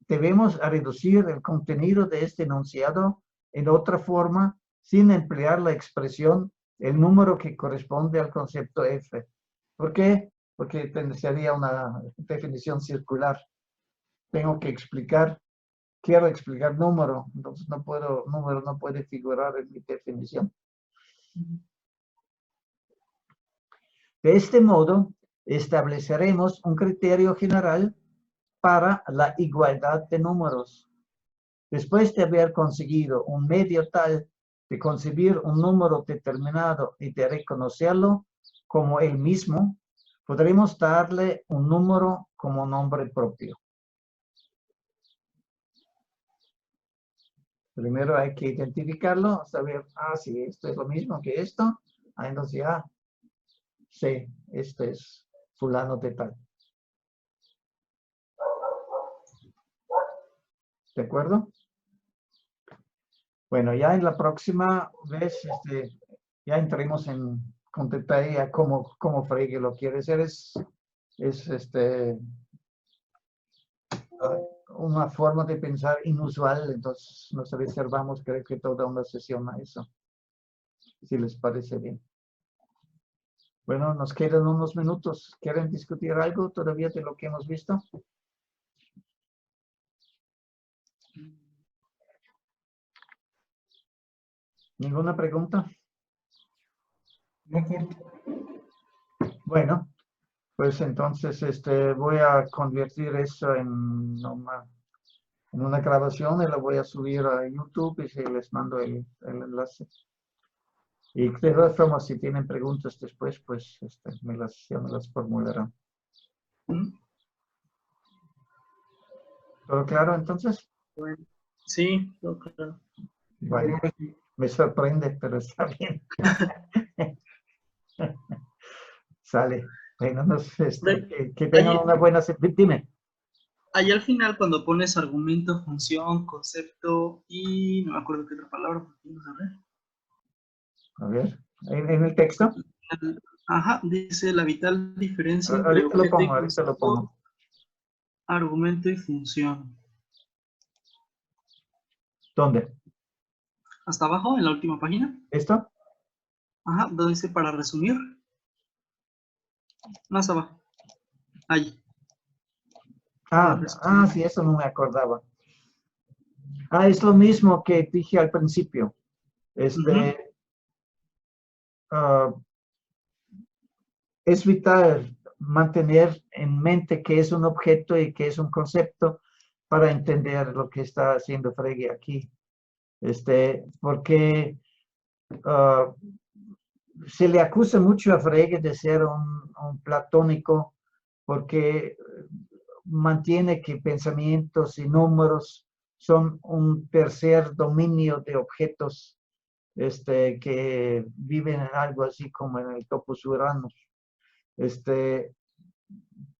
debemos reducir el contenido de este enunciado en otra forma sin emplear la expresión el número que corresponde al concepto F. ¿Por qué? Porque sería una definición circular. Tengo que quiero explicar número, entonces número no puede figurar en mi definición. De este modo, estableceremos un criterio general para la igualdad de números. Después de haber conseguido un medio tal de concebir un número determinado y de reconocerlo como el mismo, podremos darle un número como nombre propio. Primero hay que identificarlo, saber, si esto es lo mismo que esto, entonces ya sé, este es fulano de tal. ¿De acuerdo? Bueno, ya en la próxima vez ya entremos con detalle a cómo Frege lo quiere hacer. Es una forma de pensar inusual, entonces nos reservamos creo que toda una sesión a eso, si les parece bien. Bueno, nos quedan unos minutos. ¿Quieren discutir algo todavía de lo que hemos visto? ¿Ninguna pregunta? No corto. Bueno, pues entonces voy a convertir eso en una grabación y la voy a subir a YouTube y les mando el enlace. Y de todas formas, si tienen preguntas después, pues me las formularán. ¿Todo claro entonces? Bueno, sí, todo claro. Bueno, me sorprende, pero está bien. Sale. Bueno, que tengan una buena... Dime. Ahí al final, cuando pones argumento, función, concepto y no me acuerdo qué otra palabra, A ver, ¿en el texto? Ajá, dice la vital diferencia entre Ahorita lo objeto y pongo, ahorita lo pongo. concepto, argumento y función. ¿Dónde? Hasta abajo, en la última página. ¿Esto? Ajá, donde dice para resumir. Más abajo. Ahí. Sí, eso no me acordaba. Es lo mismo que dije al principio. Es vital mantener en mente qué es un objeto y qué es un concepto para entender lo que está haciendo Frege aquí. Porque se le acusa mucho a Frege de ser un platónico porque mantiene que pensamientos y números son un tercer dominio de objetos que viven en algo así como en el topos Uranus.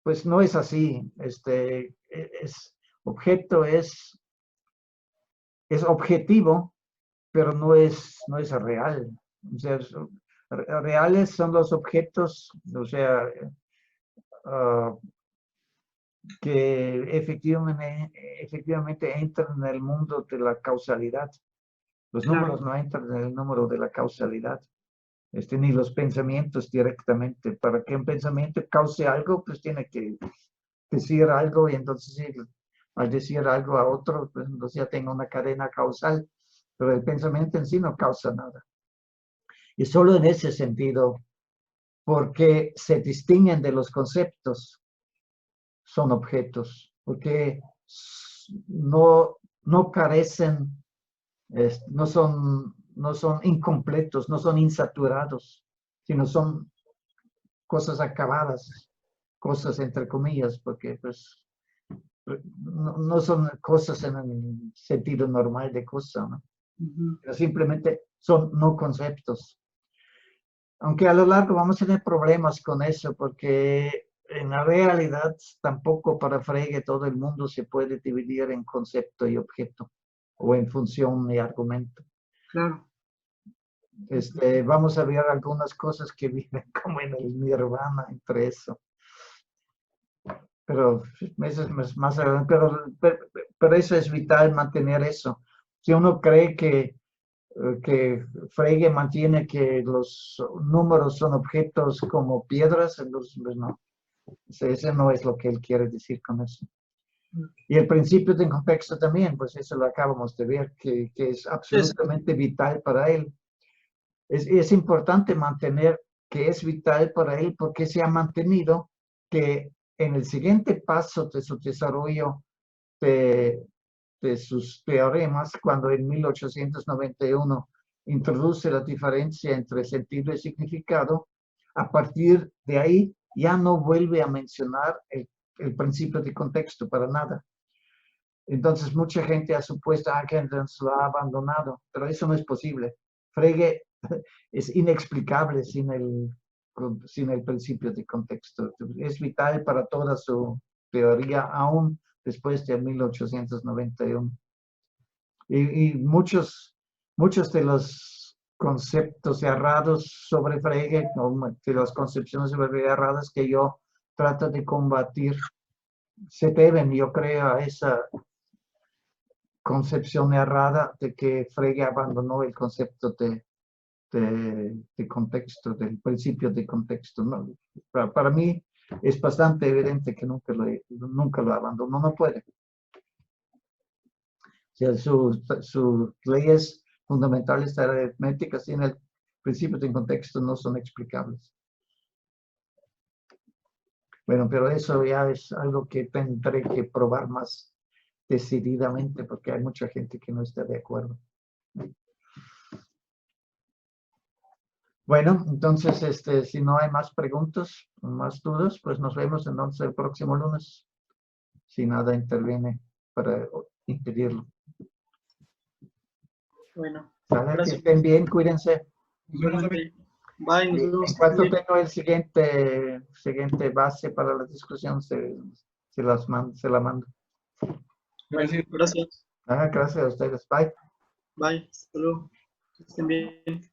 Pues no es así. Objeto es objetivo, pero no es real. O sea, reales son los objetos, o sea, que efectivamente entran en el mundo de la causalidad. Los números no entran en el número de la causalidad, ni los pensamientos directamente. Para que un pensamiento cause algo, pues tiene que decir algo, y entonces al decir algo a otro, pues entonces ya tengo una cadena causal, pero el pensamiento en sí no causa nada. Y solo en ese sentido, porque se distinguen de los conceptos, son objetos, porque no carecen, no son incompletos, no son insaturados, sino son cosas acabadas, cosas entre comillas, porque pues no son cosas en el sentido normal de cosa, ¿no? Pero simplemente son no conceptos. Aunque a lo largo vamos a tener problemas con eso, porque en la realidad tampoco para Frege todo el mundo se puede dividir en concepto y objeto, o en función y argumento. Claro. Vamos a ver algunas cosas que viven como en el nirvana entre eso. Pero eso es más adelante. Pero eso es vital, mantener eso. Si uno cree que Frege mantiene que los números son objetos como piedras, entonces pues no. Ese no es lo que él quiere decir con eso. Y el principio de contexto también, pues eso lo acabamos de ver, que es absolutamente vital para él. Es importante mantener que es vital para él porque se ha mantenido que en el siguiente paso de su desarrollo de sus teoremas, cuando en 1891 introduce la diferencia entre sentido y significado, a partir de ahí ya no vuelve a mencionar el principio de contexto para nada. Entonces mucha gente ha supuesto que entonces lo ha abandonado, pero eso no es posible. Frege es inexplicable sin el principio de contexto. Es vital para toda su teoría, aún después de 1891. Y muchos de los conceptos errados sobre Frege, de las concepciones sobre Frege erradas que yo trato de combatir, se deben, yo creo, a esa concepción errada de que Frege abandonó el concepto de contexto, del principio de contexto. ¿No? Para mí es bastante evidente que nunca lo abandonó, no puede. O sea, sus leyes fundamentales de aritmética sin el principio de contexto no son explicables. Bueno, pero eso ya es algo que tendré que probar más decididamente porque hay mucha gente que no está de acuerdo. Bueno, entonces, si no hay más preguntas, más dudas, pues nos vemos entonces el próximo lunes. Si nada interviene para impedirlo. Bueno, ¿Vale? Que estén bien, cuídense. Bye, nos vemos. En cuanto tengo el siguiente base para la discusión, se la mando. Gracias. Gracias. Gracias a ustedes. Bye. Bye. Hasta luego. Que estén bien.